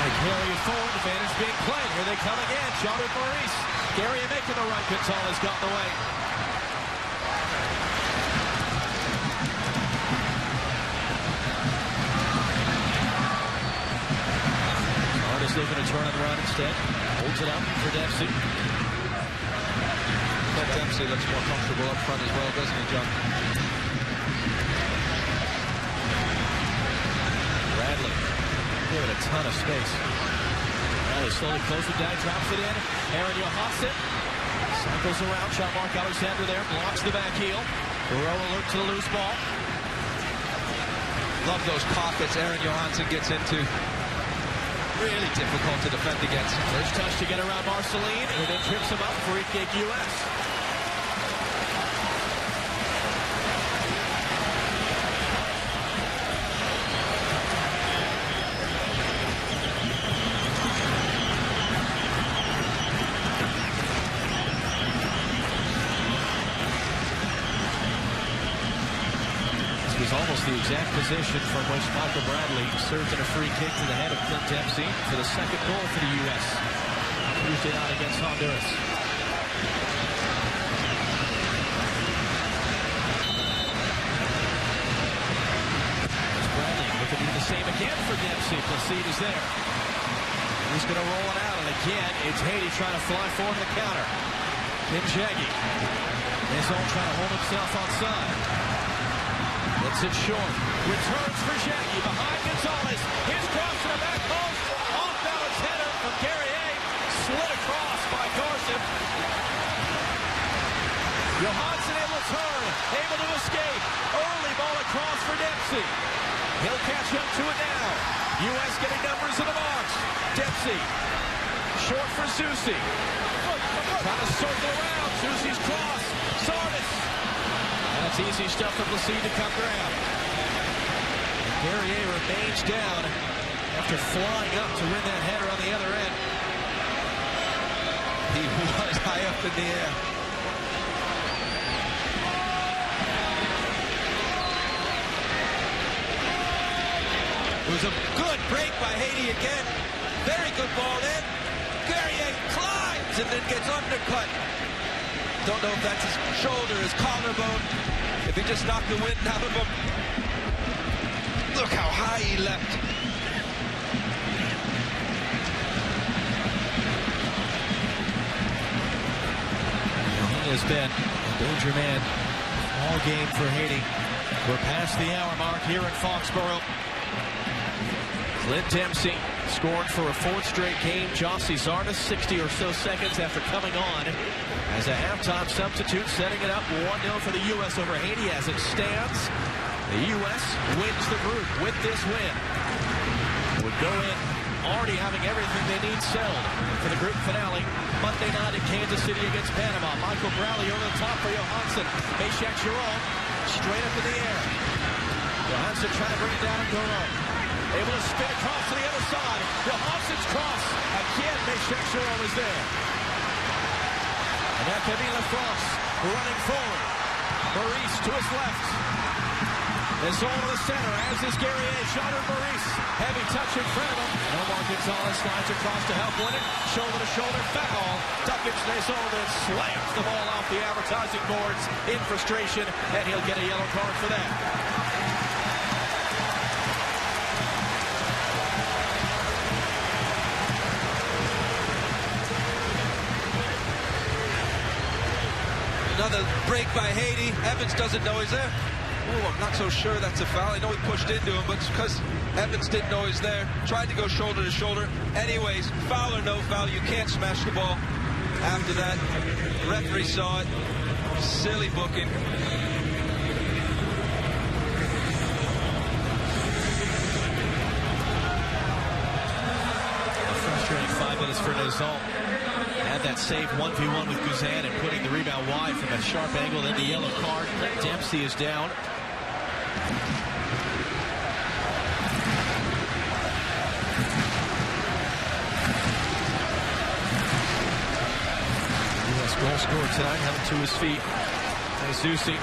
They carry it forward. Advantage being played. Here they come again. Jean-Luc Maurice. Gary making the run. Gonzalez got in the way. Is looking to turn and run instead. Holds it up for Dempsey. But Dempsey looks more comfortable up front as well, doesn't he, John? Bradley. Give it a ton of space. Bradley slowly closes it down, drops it in. Aaron Johansson cycles around. Shot Mark Alexander there, blocks the back heel. Burrow alert to the loose ball. Love those pockets Aaron Johansson gets into. Really difficult to defend against. First touch to get around Marceline, and then trips him up. Free kick U.S. This was almost the exact position from which Michael Bradley served in a free kick to the head of Clint Dempsey for the second goal for the U.S. Tuesday night against Honduras. Bradley looking to do the same again for Dempsey. Placide is there. He's going to roll it out, and again, it's Haiti trying to fly forward the counter. DEMPSEY. Maison trying to hold himself onside. Gets it short. Returns for Shaggy behind Gonzalez. His cross to the back post. Off balance header from Guerrier. Slid across by Garson. Johansson able to turn. Able to escape. Early ball across for Dempsey. He'll catch up to it now. U.S. getting numbers in the box. Dempsey. Short for Zusi. Trying to circle around. Zusi's cross. Sardis. That's easy stuff for Placide to come grab. Guerrier remains down after flying up to win that header on the other end. He was high up in the air. It was a good break by Haiti again. Very good ball in. Guerrier climbs and then gets undercut. Don't know if that's his shoulder, his collarbone. If he just knocked the wind out of him. Look how high he leapt. He has been a danger man all game for Haiti. We're past the hour mark here in Foxborough. Clint Dempsey scored for a 4th straight game. Jossie Zardes 60 or so seconds after coming on as a halftime substitute, setting it up 1-0 for the U.S. over Haiti as it stands. The U.S. wins the group with this win. Would go in already having everything they need settled for the group finale Monday night in Kansas City against Panama. Michael Bradley over the top for Johansson. Meshack Giron straight up in the air. Johansson trying to bring it down and go wrong. Able to spin across to the other side. Johansson's cross. Again, Meshack Giron is there. And now Camille France running forward. Maurice to his left. It's all to the center, as is Guerrier. Jean-Luc Maurice. Heavy touch in front of him. Omar Gonzalez slides across to help win it. Shoulder to shoulder foul. Duckins Maison then slams the ball off the advertising boards in frustration, and he'll get a yellow card for that. Another break by Haiti. Evans doesn't know he's there. Oh, I'm not so sure that's a foul. I know he pushed into him, but it's because Evans didn't know he's there. Tried to go shoulder to shoulder. Anyways, foul or no foul, you can't smash the ball. After that, the referee saw it. Silly booking. A frustrating 5 minutes for Maison. Had that save 1v1 with Guzan and putting the rebound wide from a sharp angle, then the yellow card. Dempsey is down. U.S. goal scorer tonight, coming to his feet. Zusi.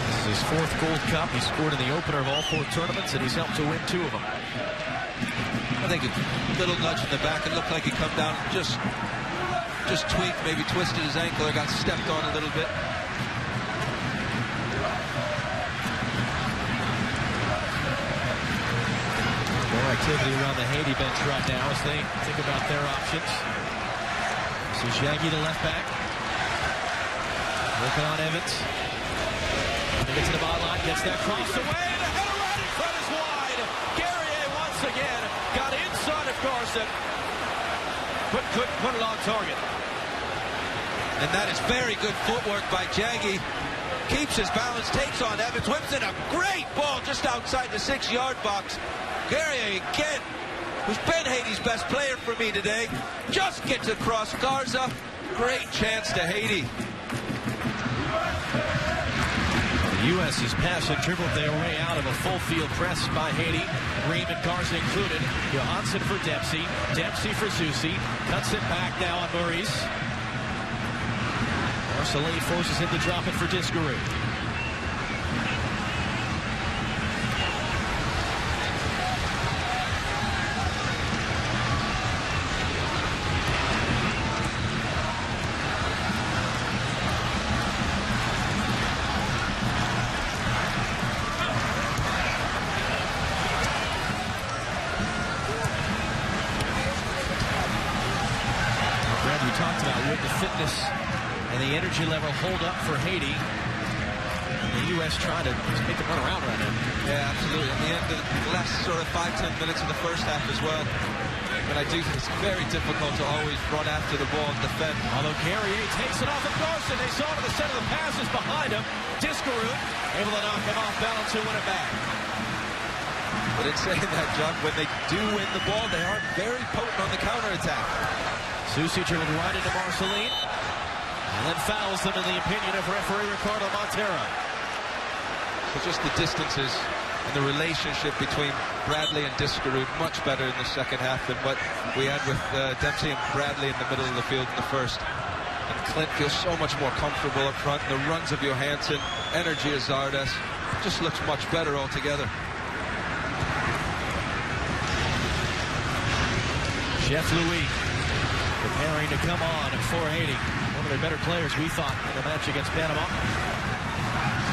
This is his 4th Gold Cup. He scored in the opener of all 4 tournaments, and he's helped to win 2 of them. I think a little nudge in the back. It looked like he come down, just tweaked, maybe twisted his ankle or got stepped on a little bit. More activity around the Haiti bench right now as they think about their options. So Shaggy, the left back, working on Evans. He gets to the byline, gets that cross away, and the header right in front is wide. Guerrier once again got inside of Garza, but couldn't put it on target. And that is very good footwork by Jaggy. Keeps his balance, takes on Evans, whips in a great ball just outside the 6-yard box. Guerrier again, who's been Haiti's best player for me today, just gets across Garza. Great chance to Haiti. The U.S. has passed and dribbled their way out of a full field press by Haiti. Ream and Garza included. Johansson for Dempsey. Dempsey for Zusi. Cuts it back now on Maurice. Marceline forces him to drop it for Discaroo. Talked about would the fitness and the energy level hold up for Haiti. And the U.S. trying to make them run around right now. Yeah, absolutely. In the end of the last sort of 5-10 minutes of the first half as well. But I do think it's very difficult to always run after the ball and defend. Although Guerrier takes it off of Garza. They saw to the center of the passes behind him. Discaroo able to knock him off balance and win it back. But in saying that, John, when they do win the ball, they are very potent on the counterattack. Zusi dribbled right into Marceline, and then fouls them in the opinion of referee Ricardo Montero. So just the distances and the relationship between Bradley and Discaroo much better in the second half than what we had with Dempsey and Bradley in the middle of the field in the first. And Clint feels so much more comfortable up front. The runs of Johansson, energy of Zardes, just looks much better altogether. Chef Louis preparing to come on for Haiti. One of their better players, we thought, in the match against Panama.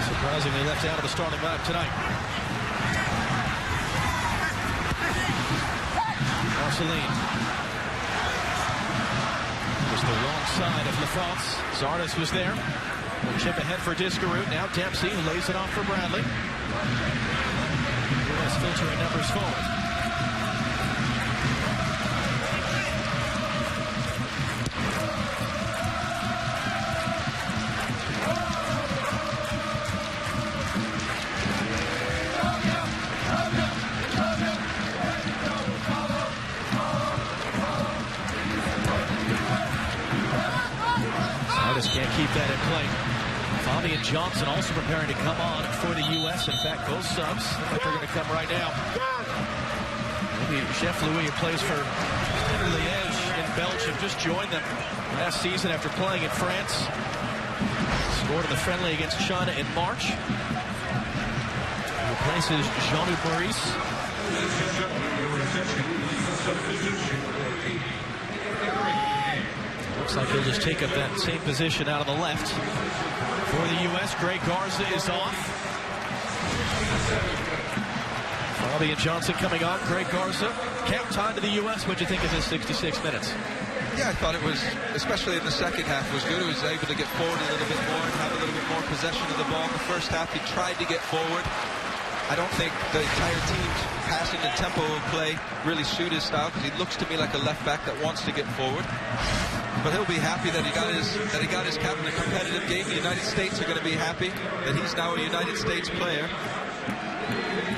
Surprisingly left out of the starting lineup tonight. Marceline. Just the wrong side of LaFrance. Zardes was there. A chip ahead for Discaroo. Now Dempsey, who lays it off for Bradley. U.S. filtering numbers forward. Can't keep that in play. Fabian Johnson also preparing to come on for the U.S. In fact, both subs look like they're going to come right now. Maybe Chef Louis, who plays for Liège in Belgium, just joined them last season after playing in France. Scored in the friendly against China in March. He replaces Jean-Luc Maurice. Looks like he'll just take up that same position out of the left. For the U.S., Greg Garza is off. Fabian Johnson coming on. Greg Garza. Count time to the U.S. What'd you think of his 66 minutes? Yeah, I thought it was, especially in the second half, was good. He was able to get forward a little bit more and have a little bit more possession of the ball. In the first half, he tried to get forward. I don't think the entire team's passing and tempo of play really suit his style, because he looks to me like a left back that wants to get forward. But he'll be happy that he got his cap in a competitive game. The United States are going to be happy that he's now a United States player.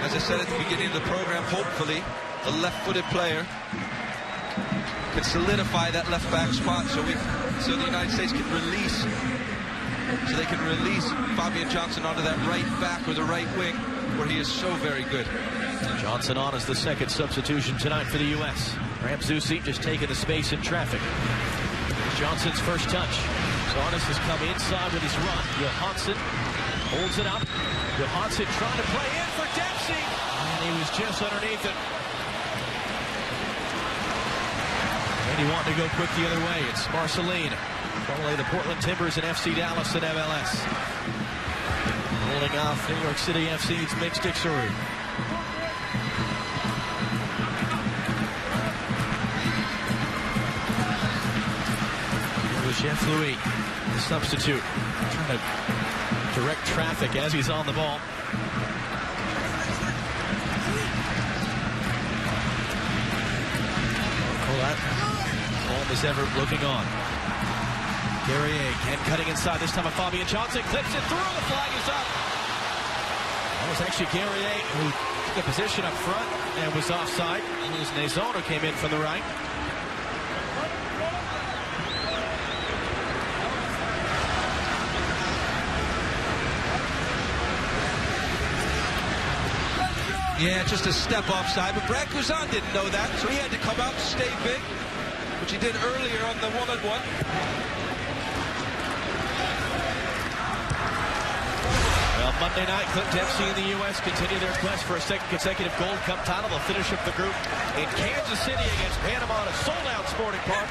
As I said at the beginning of the program, hopefully a left-footed player could solidify that left back spot, so we so the United States can release, Fabian Johnson onto that right back or the right wing, where he is so very good. Johnson on as the second substitution tonight for the U.S. Ramsey just taking the space in traffic. Johnson's first touch. Zardes has come inside with his run. Johansson holds it up. Johansson trying to play in for Dempsey. And he was just underneath it. And he wanted to go quick the other way. It's Marceline. Formerly the Portland Timbers and FC Dallas and MLS. Holding off New York City FC's Mitch Dixeru. Jeff Louis, the substitute, trying to direct traffic as he's on the ball. Holm is ever looking on. Guerrier again cutting inside, this time of Fabian Johnson, clips it through, the flag is up. That was actually Guerrier who took a position up front and was offside. And it was Nazon who came in from the right. Yeah, just a step offside, but Brad Guzan didn't know that, so he had to come out and stay big, which he did earlier on the one-on-one. Well, Monday night, Clint Dempsey and the U.S. continue their quest for a second consecutive Gold Cup title. They'll finish up the group in Kansas City against Panama at a sold-out Sporting Park.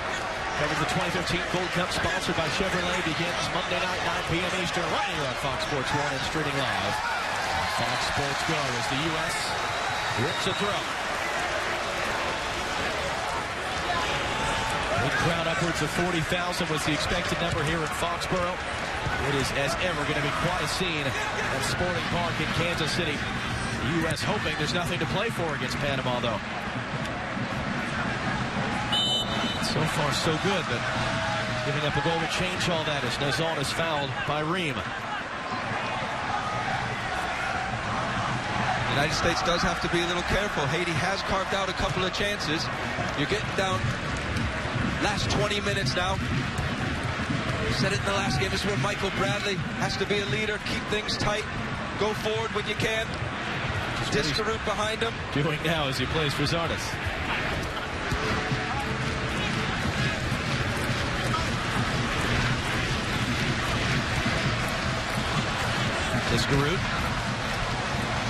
Coverage of the 2015 Gold Cup, sponsored by Chevrolet, begins Monday night, 9 p.m. Eastern, right here on Fox Sports 1 and streaming live. Fox Sports Go as the U.S. rips a throw. Big crowd, upwards of 40,000 was the expected number here in Foxborough. It is, as ever, going to be quite a scene at Sporting Park in Kansas City. The U.S. hoping there's nothing to play for against Panama, though. So far, so good, but giving up a goal to change all that as Nazon is fouled by Ream. The United States does have to be a little careful. Haiti has carved out a couple of chances. You're getting down last 20 minutes now. Said it in the last game. This is where Michael Bradley has to be a leader, keep things tight, go forward when you can. Discaroot behind him. Doing now as he plays for Zardes. Discaroot.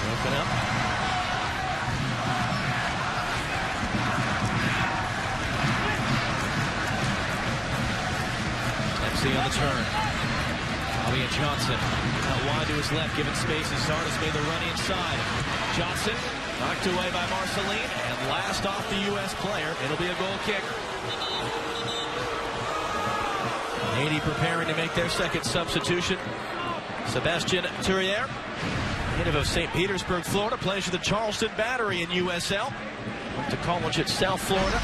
Broken up. Dempsey on the turn. Fabian Johnson out wide to his left, giving space as Zardes made the run inside. Johnson knocked away by Marceline, and last off the U.S. player. It'll be a goal kick. Haiti preparing to make their second substitution. Sebastien Touriere, native of St. Petersburg, Florida, plays for the Charleston Battery in USL. Went to college at South Florida.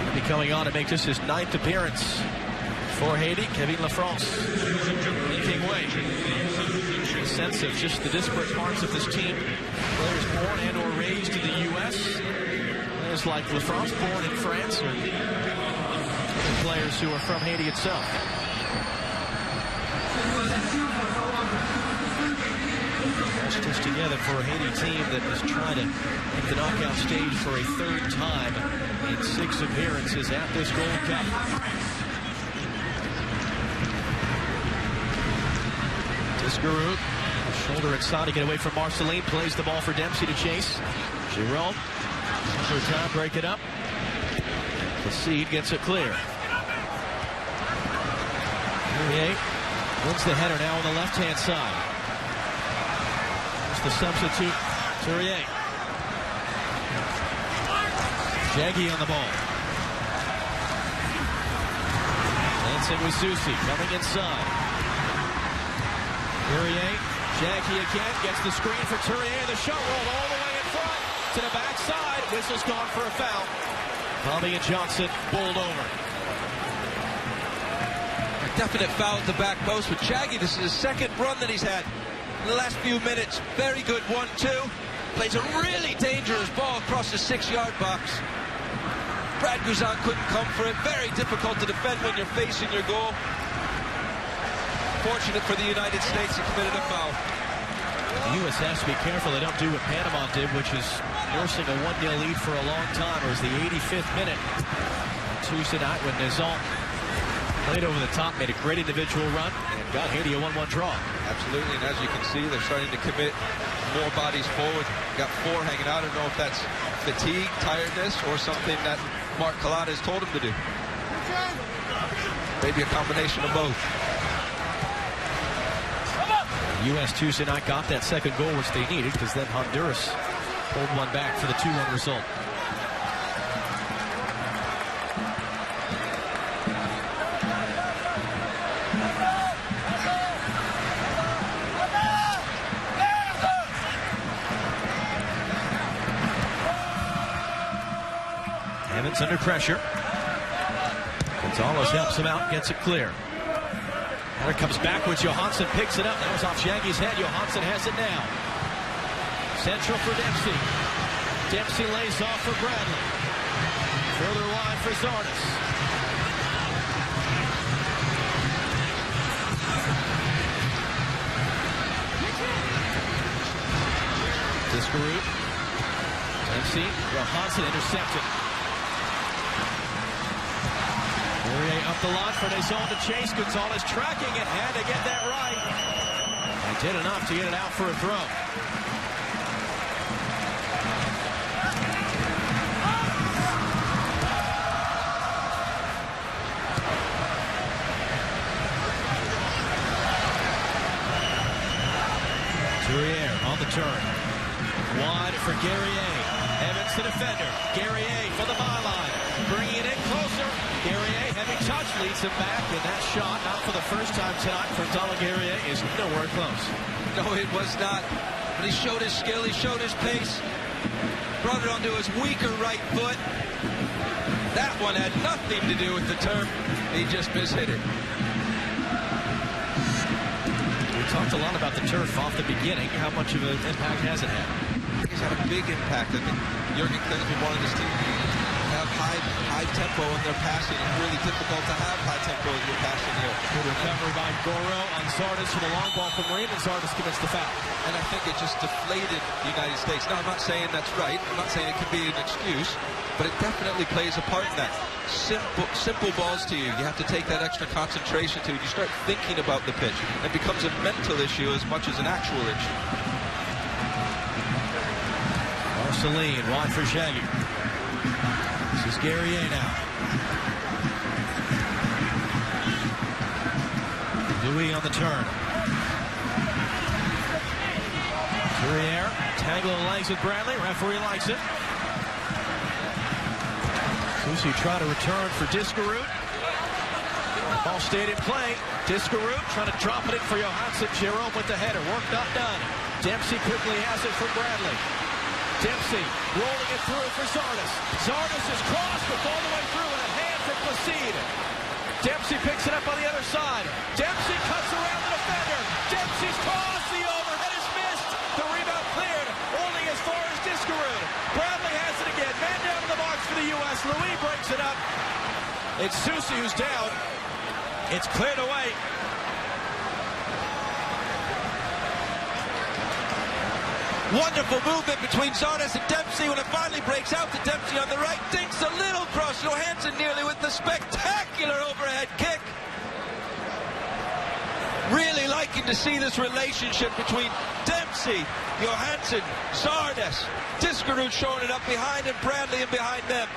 He'll be coming on to make this his 9th appearance for Haiti. Kevin Lafrance making way. A sense of just the disparate parts of this team. Players born and or raised in the U.S. Players like Lafrance, born in France, or players who are from Haiti itself. Stitched together for a Haiti team that is trying to make the knockout stage for a third time in 6 appearances at this Gold Cup. Discaroot, shoulder inside to get away from Marceline, plays the ball for Dempsey to chase. Jerome, for time, break it up. The seed gets it clear. Guerrier wins the header now on the left-hand side. It's the substitute, Touriere. Jaggy on the ball. Dancing with Zusi, coming inside. Guerrier, Jaggy again, gets the screen for Touriere. The shot rolled all the way in front to the backside. Whistle's gone for a foul. Fabian Johnson bowled over. A definite foul at the back post with Jaggy. This is his second run that he's had in the last few minutes. Very good 1-2. Plays a really dangerous ball across the 6-yard box. Brad Guzan couldn't come for it. Very difficult to defend when you're facing your goal. Fortunate for the United States, he committed a foul. The U.S. has to be careful they don't do what Panama did, which is nursing a 1-0 lead for a long time. It was the 85th minute Tuesday night when Nizam played over the top, made a great individual run, and got Haiti a 1-1 draw. Absolutely, and as you can see, they're starting to commit more bodies forward. Got 4 hanging out. I don't know if that's fatigue, tiredness, or something that Mark Collada has told him to do. Maybe a combination of both. The U.S. Tuesday night got that second goal, which they needed, because then Honduras pulled one back for the 2-1 result. Evans under pressure. Gonzalez helps him out, gets it clear. There comes backwards. Johansson picks it up. That was off Shaggy's head. Johansson has it now. Central for Dempsey. Dempsey lays off for Bradley. Further wide for Zardes. Discarut. Dempsey. Johansson intercepted. Up the line for Nizam to chase. Gonzalez tracking it. Had to get that right. And did enough to get it out for a throw. Tourier on the turn. Wide for Guerrier. Evans the defender. Guerrier for the byline. Bringing it in closer. Guerrier, heavy touch, leads him back, and that shot, not for the first time tonight for Donald Guerrier, is nowhere close. No, it was not. But he showed his skill, he showed his pace, brought it onto his weaker right foot. That one had nothing to do with the turf. He just mishit it. We talked a lot about the turf off the beginning. How much of an impact has it had? He's had a big impact. I think Jurgen Klinsmann wanted his team to have high tempo in their passing. It's really difficult to have high tempo in your passing here. Good recovery by Goro on Zardes for the long ball from Ream, and Zardes commits the foul. And I think it just deflated the United States. Now, I'm not saying that's right. I'm not saying it can be an excuse, but it definitely plays a part in that. Simple balls to you. You have to take that extra concentration to it. You start thinking about the pitch. It becomes a mental issue as much as an actual issue. Marceline, wide for Shaggy. This is Guerrier now. Louis on the turn. Tourier, tangle of legs with Bradley. Referee likes it. Susi try to return for Discarut. Ball stayed in play. Discarut trying to drop it in for Johansson. Jerome with the header. Work not done. Dempsey quickly has it for Bradley. Dempsey rolling it through for Zardes. Zardes is crossed, but all the way through and a hand for Placide. Dempsey picks it up on the other side. Dempsey cuts around the defender. Dempsey's cross. The overhead is missed. The rebound cleared only as far as Discarut. Bradley has it again. Man down to the box for the U.S. Louis breaks it up. It's Susi who's down. It's cleared away. Wonderful movement between Zardes and Dempsey when it finally breaks out to Dempsey on the right. Dinks a little cross. Johansson nearly with the spectacular overhead kick. Really liking to see this relationship between Dempsey, Johansson, Zardes, Discarut showing it up behind and Bradley in behind them.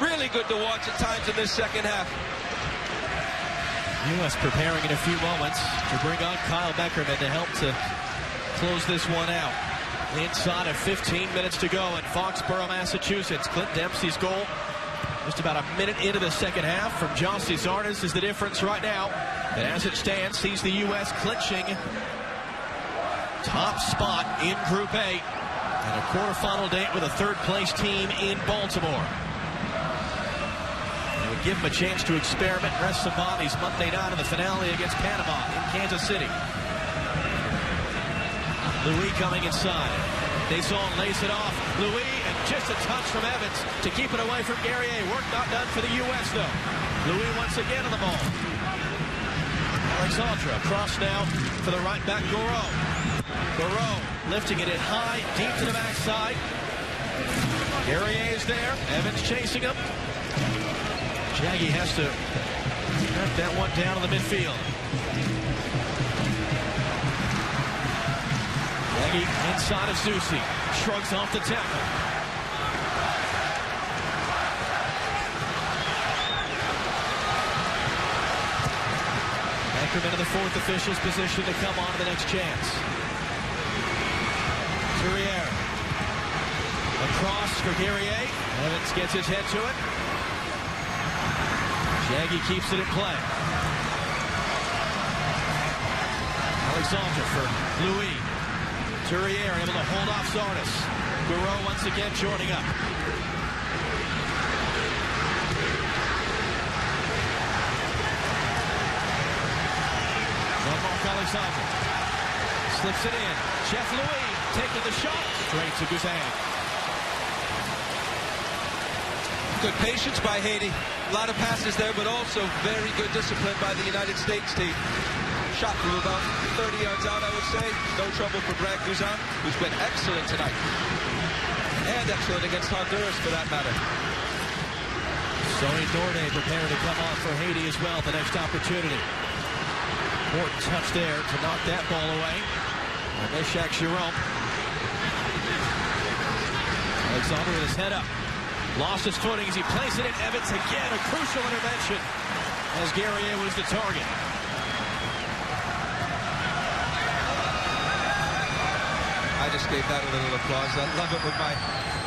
Really good to watch at times in this second half. U.S. preparing in a few moments to bring on Kyle Beckerman to help to close this one out. Inside of 15 minutes to go in Foxborough, Massachusetts. Clint Dempsey's goal just about a minute into the second half from Jossie Zardes is the difference right now. And as it stands, sees the U.S. clinching top spot in Group A and a quarterfinal date with a third-place team in Baltimore. It would give them a chance to experiment and rest some bodies Monday night in the finale against Panama in Kansas City. Louis coming inside. Desaulnes lays it off. Louis, and just a touch from Evans to keep it away from Guerrier. Work not done for the U.S., though. Louis once again on the ball. Alexandre across now for the right back, Goles. Goles lifting it in high, deep to the backside. Guerrier is there. Evans chasing him. Shaggy has to knock that one down in the midfield. Shaggy inside of Zusi. Shrugs off the tackle. Ackerman in the fourth official's position to come on to the next chance. Touriere. Across for Guerrier. Evans gets his head to it. Shaggy keeps it in play. Alexandre for Louis. Touriere able to hold off Zardes. Goles once again joining up. Alexandre slips it in. Chef Louis taking the shot. Straight to Guzan. Good patience by Haiti. A lot of passes there, but also very good discipline by the United States team. Shot from about 30 yards out, I would say. No trouble for Brad Guzan, who's been excellent tonight. And excellent against Honduras, for that matter. Sonny Dorne preparing to come on for Haiti as well, the next opportunity. Important touch there to knock that ball away. Meshach Jerome. Alexandre with his head up. Lost his footing as he plays it in. Evans again, a crucial intervention as Guerrier was the target. I just gave that a little applause. I love it when my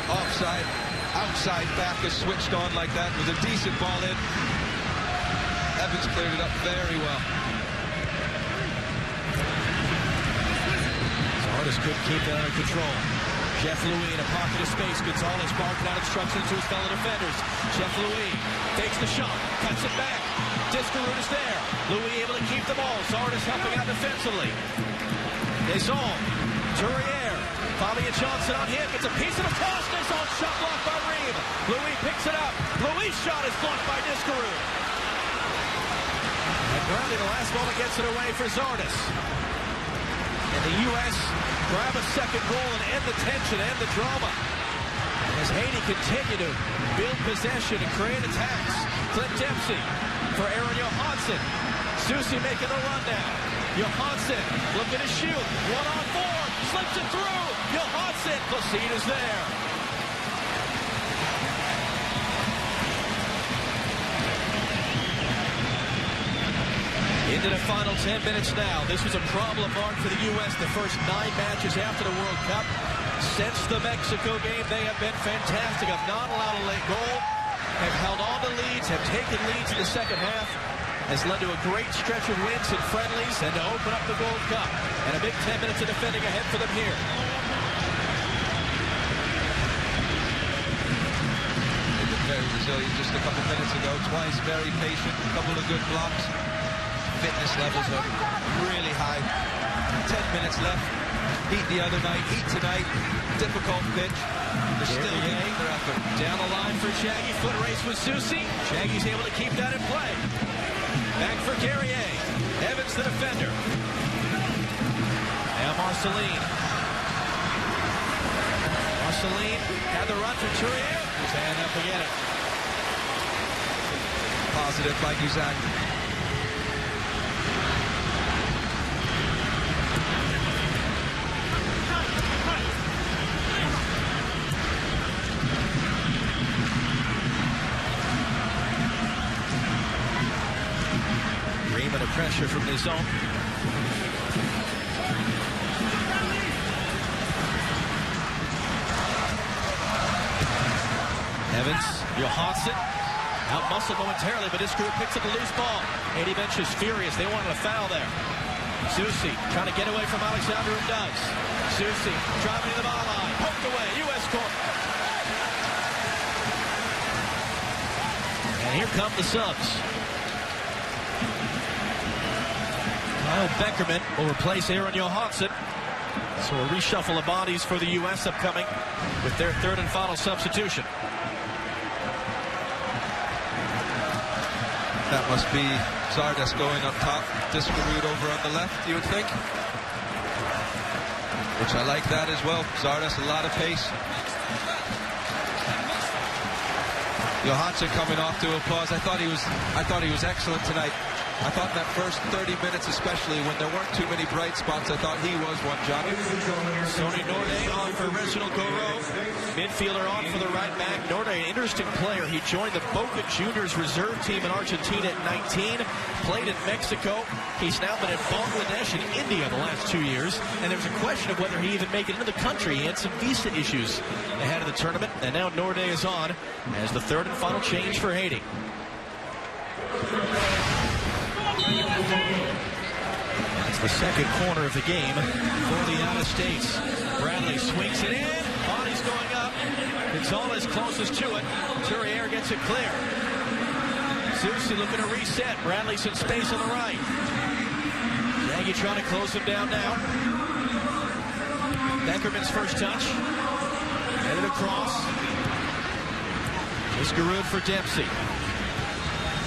offside, outside back is switched on like that with a decent ball in. Evans cleared it up very well. Zardes couldn't keep that under control. Chef Louis in a pocket of space. Gonzalez barking out instructions to his fellow defenders. Chef Louis takes the shot, cuts it back. Discaroon is there. Louis able to keep the ball. Zardes helping out defensively. Desault, Touriere, Fabian Johnson on him. It's a piece of the cross. Desault shot blocked by Reeve. Louis picks it up. Louis' shot is blocked by Discaroon. And Bradley, the last moment, gets it away for Zardes. And the U.S. grab a second goal and end the tension, end the drama. As Haiti continue to build possession and create attacks. Clint Dempsey for Aaron Johansson. Zusi making the run now. Johansson looking to shoot. 1-on-4. Slips it through. Johansson. Placide is there. Into the final 10 minutes now. This was a problem mark for the U.S. the first 9 matches after the World Cup. Since the Mexico game, they have been fantastic. Have not allowed a late goal. Have held on to leads. Have taken leads in the second half. Has led to a great stretch of wins and friendlies and to open up the Gold Cup. And a big 10 minutes of defending ahead for them here. They've been very resilient just a couple minutes ago. Twice very patient. A couple of good blocks. Fitness levels are really high. 10 minutes left. Heat the other night. Heat tonight. Difficult pitch. They're still giving their effort. Down the line for Shaggy. Foot race with Zusi. Shaggy's able to keep that in play. Back for Guerrier. Evans the defender. Now Marceline. Marceline had the run for Touriere. Guzan up to get it. Positive by Guzan. Under pressure from the zone. Evans, Johansson, out-muscled momentarily, but Discaroon picks up the loose ball. Haiti bench is furious. They wanted a foul there. Zusi trying to get away from Alexandre and does. Zusi driving to the ball line. Poked away. U.S. corner. And here come the subs. Kyle Beckerman will replace Aaron Johansson. So a reshuffle of bodies for the U.S. upcoming. with their third and final substitution. That must be Zardes going up top, Diskerud over on the left, you would think. Which I like that as well. Zardes, a lot of pace. Johansson coming off to applause. I thought he was excellent tonight. I thought that first 30 minutes, especially when there weren't too many bright spots, I thought he was one, Johnny. Sonny Nordé on for Reginald Goro. Midfielder on for the right back. Nordé, an interesting player. He joined the Boca Juniors reserve team in Argentina at 19. Played in Mexico. He's now been in Bangladesh and India the last 2 years. And there was a question of whether he even make it into the country. He had some visa issues ahead of the tournament. And now Nordé is on as the third and final change for Haiti. That's the second corner of the game for the United States. Bradley swings it in. Body's going up. Gonzalez closest to it. Couturier gets it clear. Zusi looking to reset. Bradley's in space on the right. Nagy trying to close him down now. Beckerman's first touch. Headed across. Diskerud for Dempsey.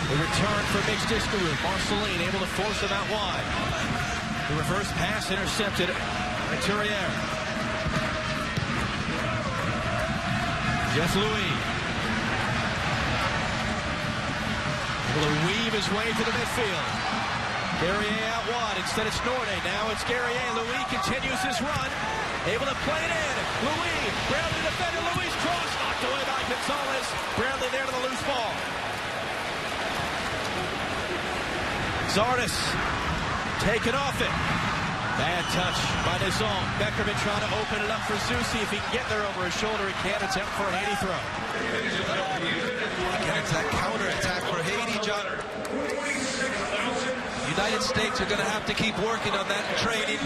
The return for Mitch Diskerud. Marceline able to force him out wide. The reverse pass intercepted by Couturier. Jeff Louis. Able to weave his way to the midfield. Guerrier out wide. Instead it's Nordé. Now it's Guerrier. Louis continues his run. Able to play it in. Louis. Bradley defender. Louis cross. Knocked away by Gonzalez. Bradley there to the loose ball. Zardes taken off it. Bad touch by Nizon. Beckerman trying to open it up for Zusi. If he can get there over his shoulder, he can. It's out for a Haiti throw. Again, it's that counter-attack for Haiti, John. United States are going to have to keep working on that in training.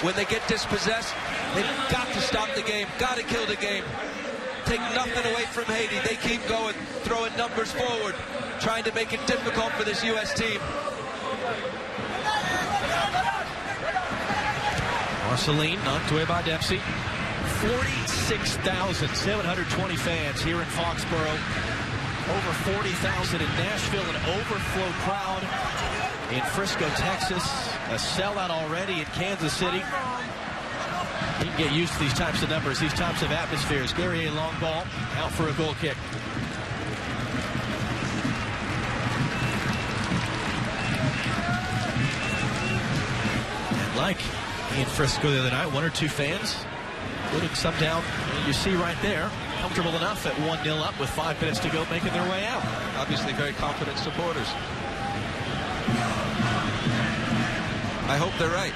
When they get dispossessed, they've got to stop the game, got to kill the game. Take nothing away from Haiti. They keep going, throwing numbers forward, trying to make it difficult for this U.S. team. Marceline knocked away by Dempsey. 46,720 fans here in Foxborough. Over 40,000 in Nashville, an overflow crowd in Frisco, Texas. A sellout already in Kansas City. You can get used to these types of numbers, these types of atmospheres. Guerrier long ball, out for a goal kick. And like in Frisco the other night, one or two fans putting some down. You see right there, comfortable enough at 1-0 up with 5 minutes to go, making their way out. Obviously very confident supporters. I hope they're right.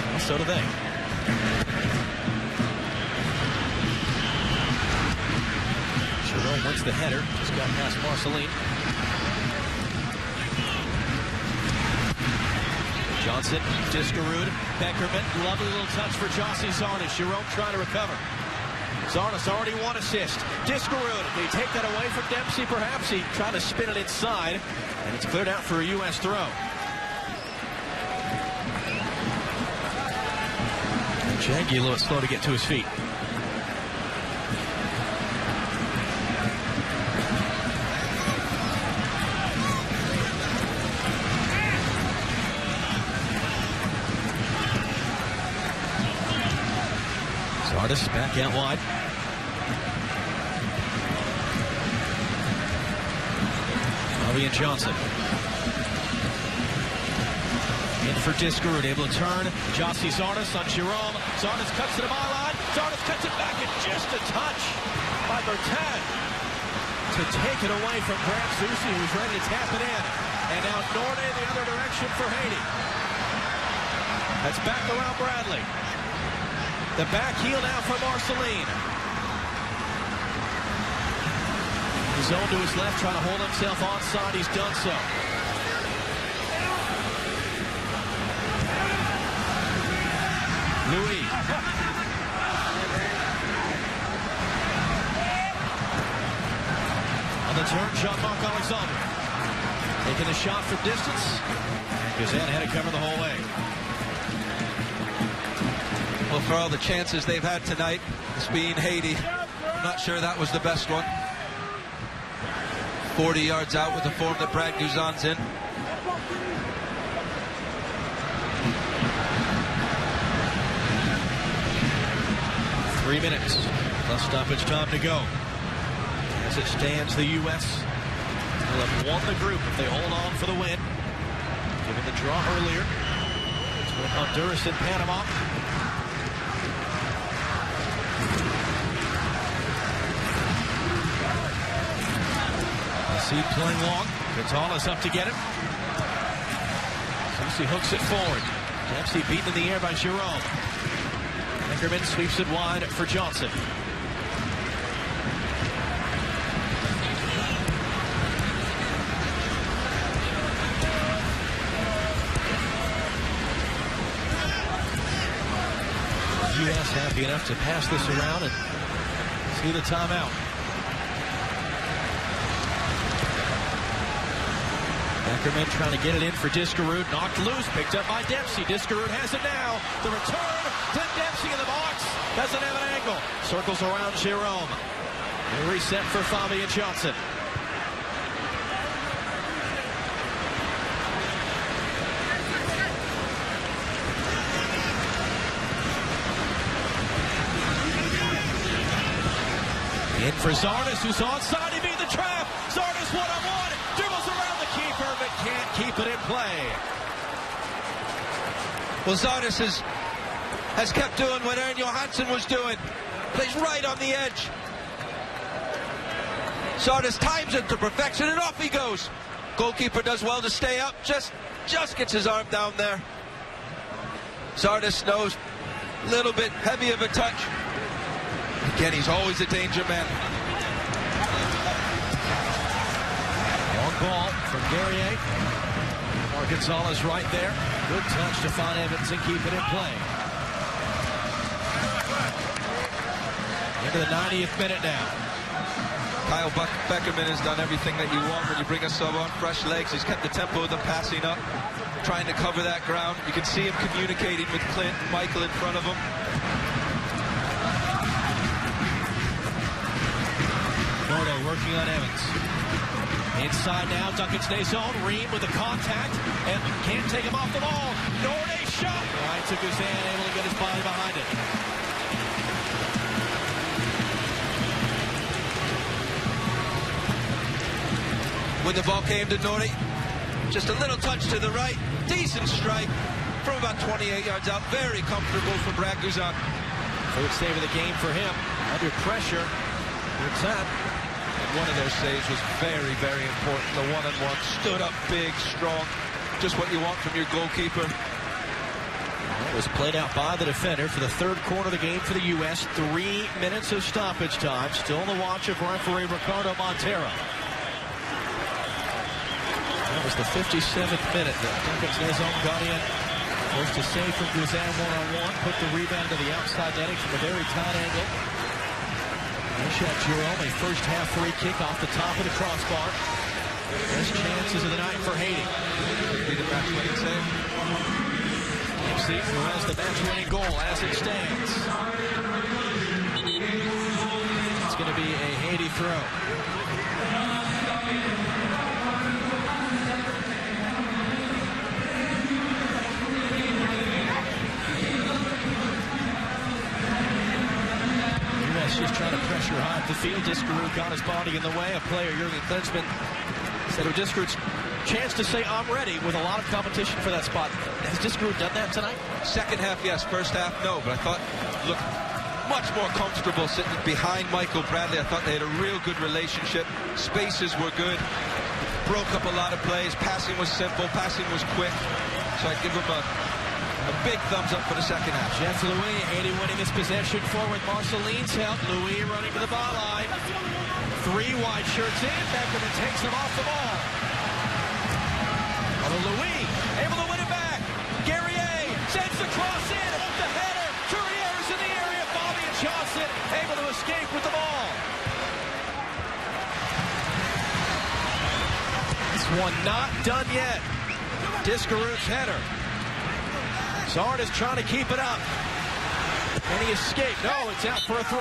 Well, so do they. Jerome wins the header. Just got past Marceline. Johnson, Diskerud, Beckerman. Lovely little touch for Jossie Zardes. Jerome trying to recover. Zardes already one assist. Diskerud, they take that away from Dempsey perhaps. He tried to spin it inside, and it's cleared out for a U.S. throw. Jaggy a little slow to get to his feet. Zardes back out wide. Bobby and Johnson. In for Diskerud, able to turn. Jossie Zardes on Jerome. Zardes cuts to the byline. Zardes cuts it back, and just a touch by Bertan to take it away from Grant Zusi, who's ready to tap it in. And now Nordé the other direction for Haiti. That's back around Bradley. The back heel now for Marceline. Zone to his left, trying to hold himself onside. He's done so. Louis. On the turn, Jean-Marc Alexandre. Taking the shot from distance. Gazan had to cover the whole way. Well, for all the chances they've had tonight, this being Haiti, I'm not sure that was the best one. 40 yards out with the form that Brad Guzan's in. Three minutes plus stoppage time to go. As it stands, the U.S. will have won the group if they hold on for the win. Given the draw earlier, it's with Honduras and Panama. Messi playing long. Gonzalez up to get it. Messi hooks it forward. Dempsey beaten in the air by Jerome. Ackerman sweeps it wide for Johnson. U.S. happy enough to pass this around and see the timeout. Ackerman trying to get it in for Diskerud. Knocked loose, picked up by Dempsey. Diskerud has it now. The return to Dempsey in the box. Doesn't have an angle. Circles around Jerome. A reset for Fabian Johnson. In for Zardes, who's onside. He beat the trap. Zardes one-on-one. Dribbles around the keeper, but can't keep it in play. Well, Zardes has kept doing what Aaron Johansson was doing. Plays right on the edge. Zardes times it to perfection, and off he goes. Goalkeeper does well to stay up. Just gets his arm down there. Zardes knows a little bit heavy of a touch. Again, he's always a danger man. Long ball from Guerrier. Gonzalez right there. Good touch to find Evans and keep it in play. Into the 90th minute now. Kyle Beckerman has done everything that you want when you bring a sub on. Fresh legs. He's kept the tempo of the passing up, trying to cover that ground. You can see him communicating with Clint and Michael in front of him. Gordo working on Evans. Inside now, Duncan stays on. Ream with the contact and can't take him off the ball. Norde shot. Right took his hand, able to get his body behind it. When the ball came to Norde, just a little touch to the right. Decent strike from about 28 yards out. Very comfortable for Brad Guzan. Third save of the game for him. Under pressure. It's that. One of those saves was very, very important. The one-on-one stood up big, strong. Just what you want from your goalkeeper. It was played out by the defender for the third quarter of the game for the U.S. 3 minutes of stoppage time. Still on the watch of referee Ricardo Montero. That was the 57th minute that Duncan Snezon got in. Forced a save from Guzan one-on-one. Put the rebound to the outside netting from a very tight angle. Shot Jerome, a first half free kick off the top of the crossbar. Best chances of the night for Haiti. Be the match-winning save. DEMPSEY, who has the match-winning goal as it stands. It's going to be a Haiti throw. Just trying to pressure high at the field. Diskerud got his body in the way. A player, Jurgen Klinsmann, said it was Diskerud's chance to say, I'm ready, with a lot of competition for that spot. Has Diskerud done that tonight? Second half, yes. First half, no. But I thought, look, much more comfortable sitting behind Michael Bradley. I thought they had a real good relationship. Spaces were good. Broke up a lot of plays. Passing was simple. Passing was quick. So I'd give him a big thumbs up for the second half. Jeff Louis, Haiti winning his possession forward. Marcelin's help. Louis running to the byline. 3 wide shirts in. Beckerman takes him off the ball. Louis able to win it back. Guerrier sends the cross in. The header. Courier's in the area. Fabian Johnson able to escape with the ball. This one not done yet. Diskerud's header. Zardes trying to keep it up. And he escaped. No, it's out for a throw.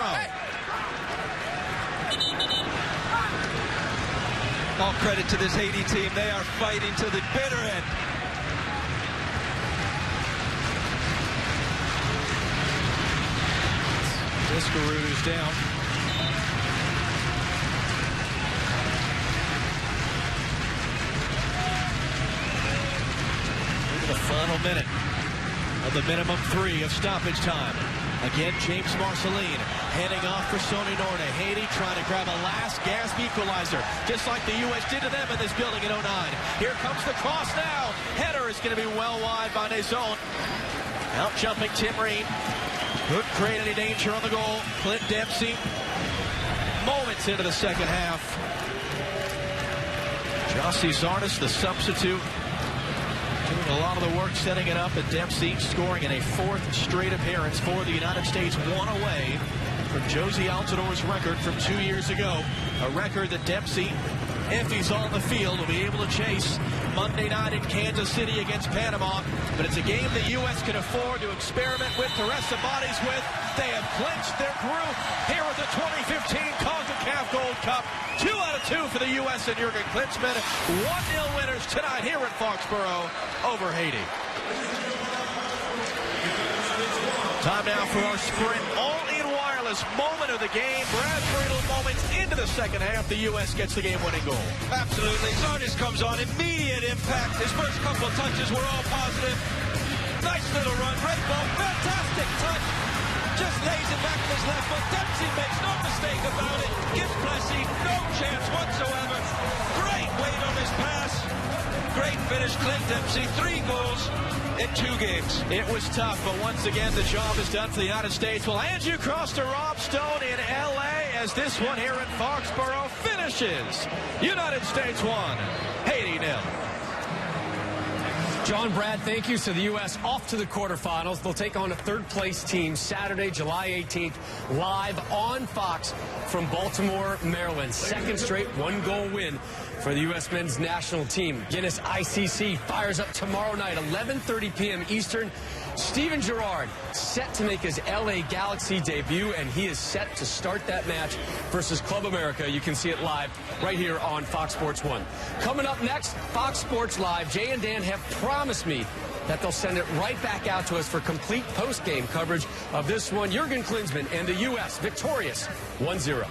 All credit to this Haiti team. They are fighting to the bitter end. Discarudu's down. Into the final minute of the minimum 3 of stoppage time. Again, James Marceline handing off for Sonny Norte. Haiti trying to grab a last gasp equalizer, just like the U.S. did to them in this building in 09. Here comes the cross now. Header is going to be well wide by Nazon. Out jumping Tim Ream. Couldn't create any danger on the goal. Clint Dempsey. Moments into the second half. Jossie Zardes, the substitute, doing a lot of the work setting it up, and Dempsey scoring in a 4th straight appearance for the United States, 1 away from Josie Altidor's record from 2 years ago. A record that Dempsey, if he's on the field, will be able to chase Monday night in Kansas City against Panama. But it's a game the U.S. can afford to experiment with, to rest the bodies with. They have clinched their group here at the 2015 CONCACAF Gold Cup. 2 out of 2 for the U.S. and Jurgen Klinsmann. 1-0 winners tonight here at Foxborough over Haiti. Time now for our Sprint all-in wireless moment of the game. Brad Friedel moments into the second half. The U.S. gets the game-winning goal. Absolutely. Zardes comes on. Immediate impact. His first couple touches were all positive. Nice little run. Great ball. Fantastic touch. Just lays it back to his left foot. Dempsey makes no mistake about it. Gives Plessy no chance whatsoever. Great weight on his pass. Great finish. Clint Dempsey, 3 goals in 2 games. It was tough, but once again, the job is done for the United States. We'll hand you across to Rob Stone in L.A. as this one here in Foxborough finishes. United States 1, Haiti 0. John, Brad, thank you. So the U.S. off to the quarterfinals. They'll take on a 3rd-place team Saturday, July 18th, live on Fox from Baltimore, Maryland. 2nd straight 1-goal win for the U.S. men's national team. Guinness ICC fires up tomorrow night, 11:30 p.m. Eastern. Steven Gerrard set to make his L.A. Galaxy debut, and he is set to start that match versus Club America. You can see it live right here on Fox Sports 1. Coming up next, Fox Sports Live. Jay and Dan have promised me that they'll send it right back out to us for complete post-game coverage of this one. Jurgen Klinsmann and the U.S. victorious 1-0.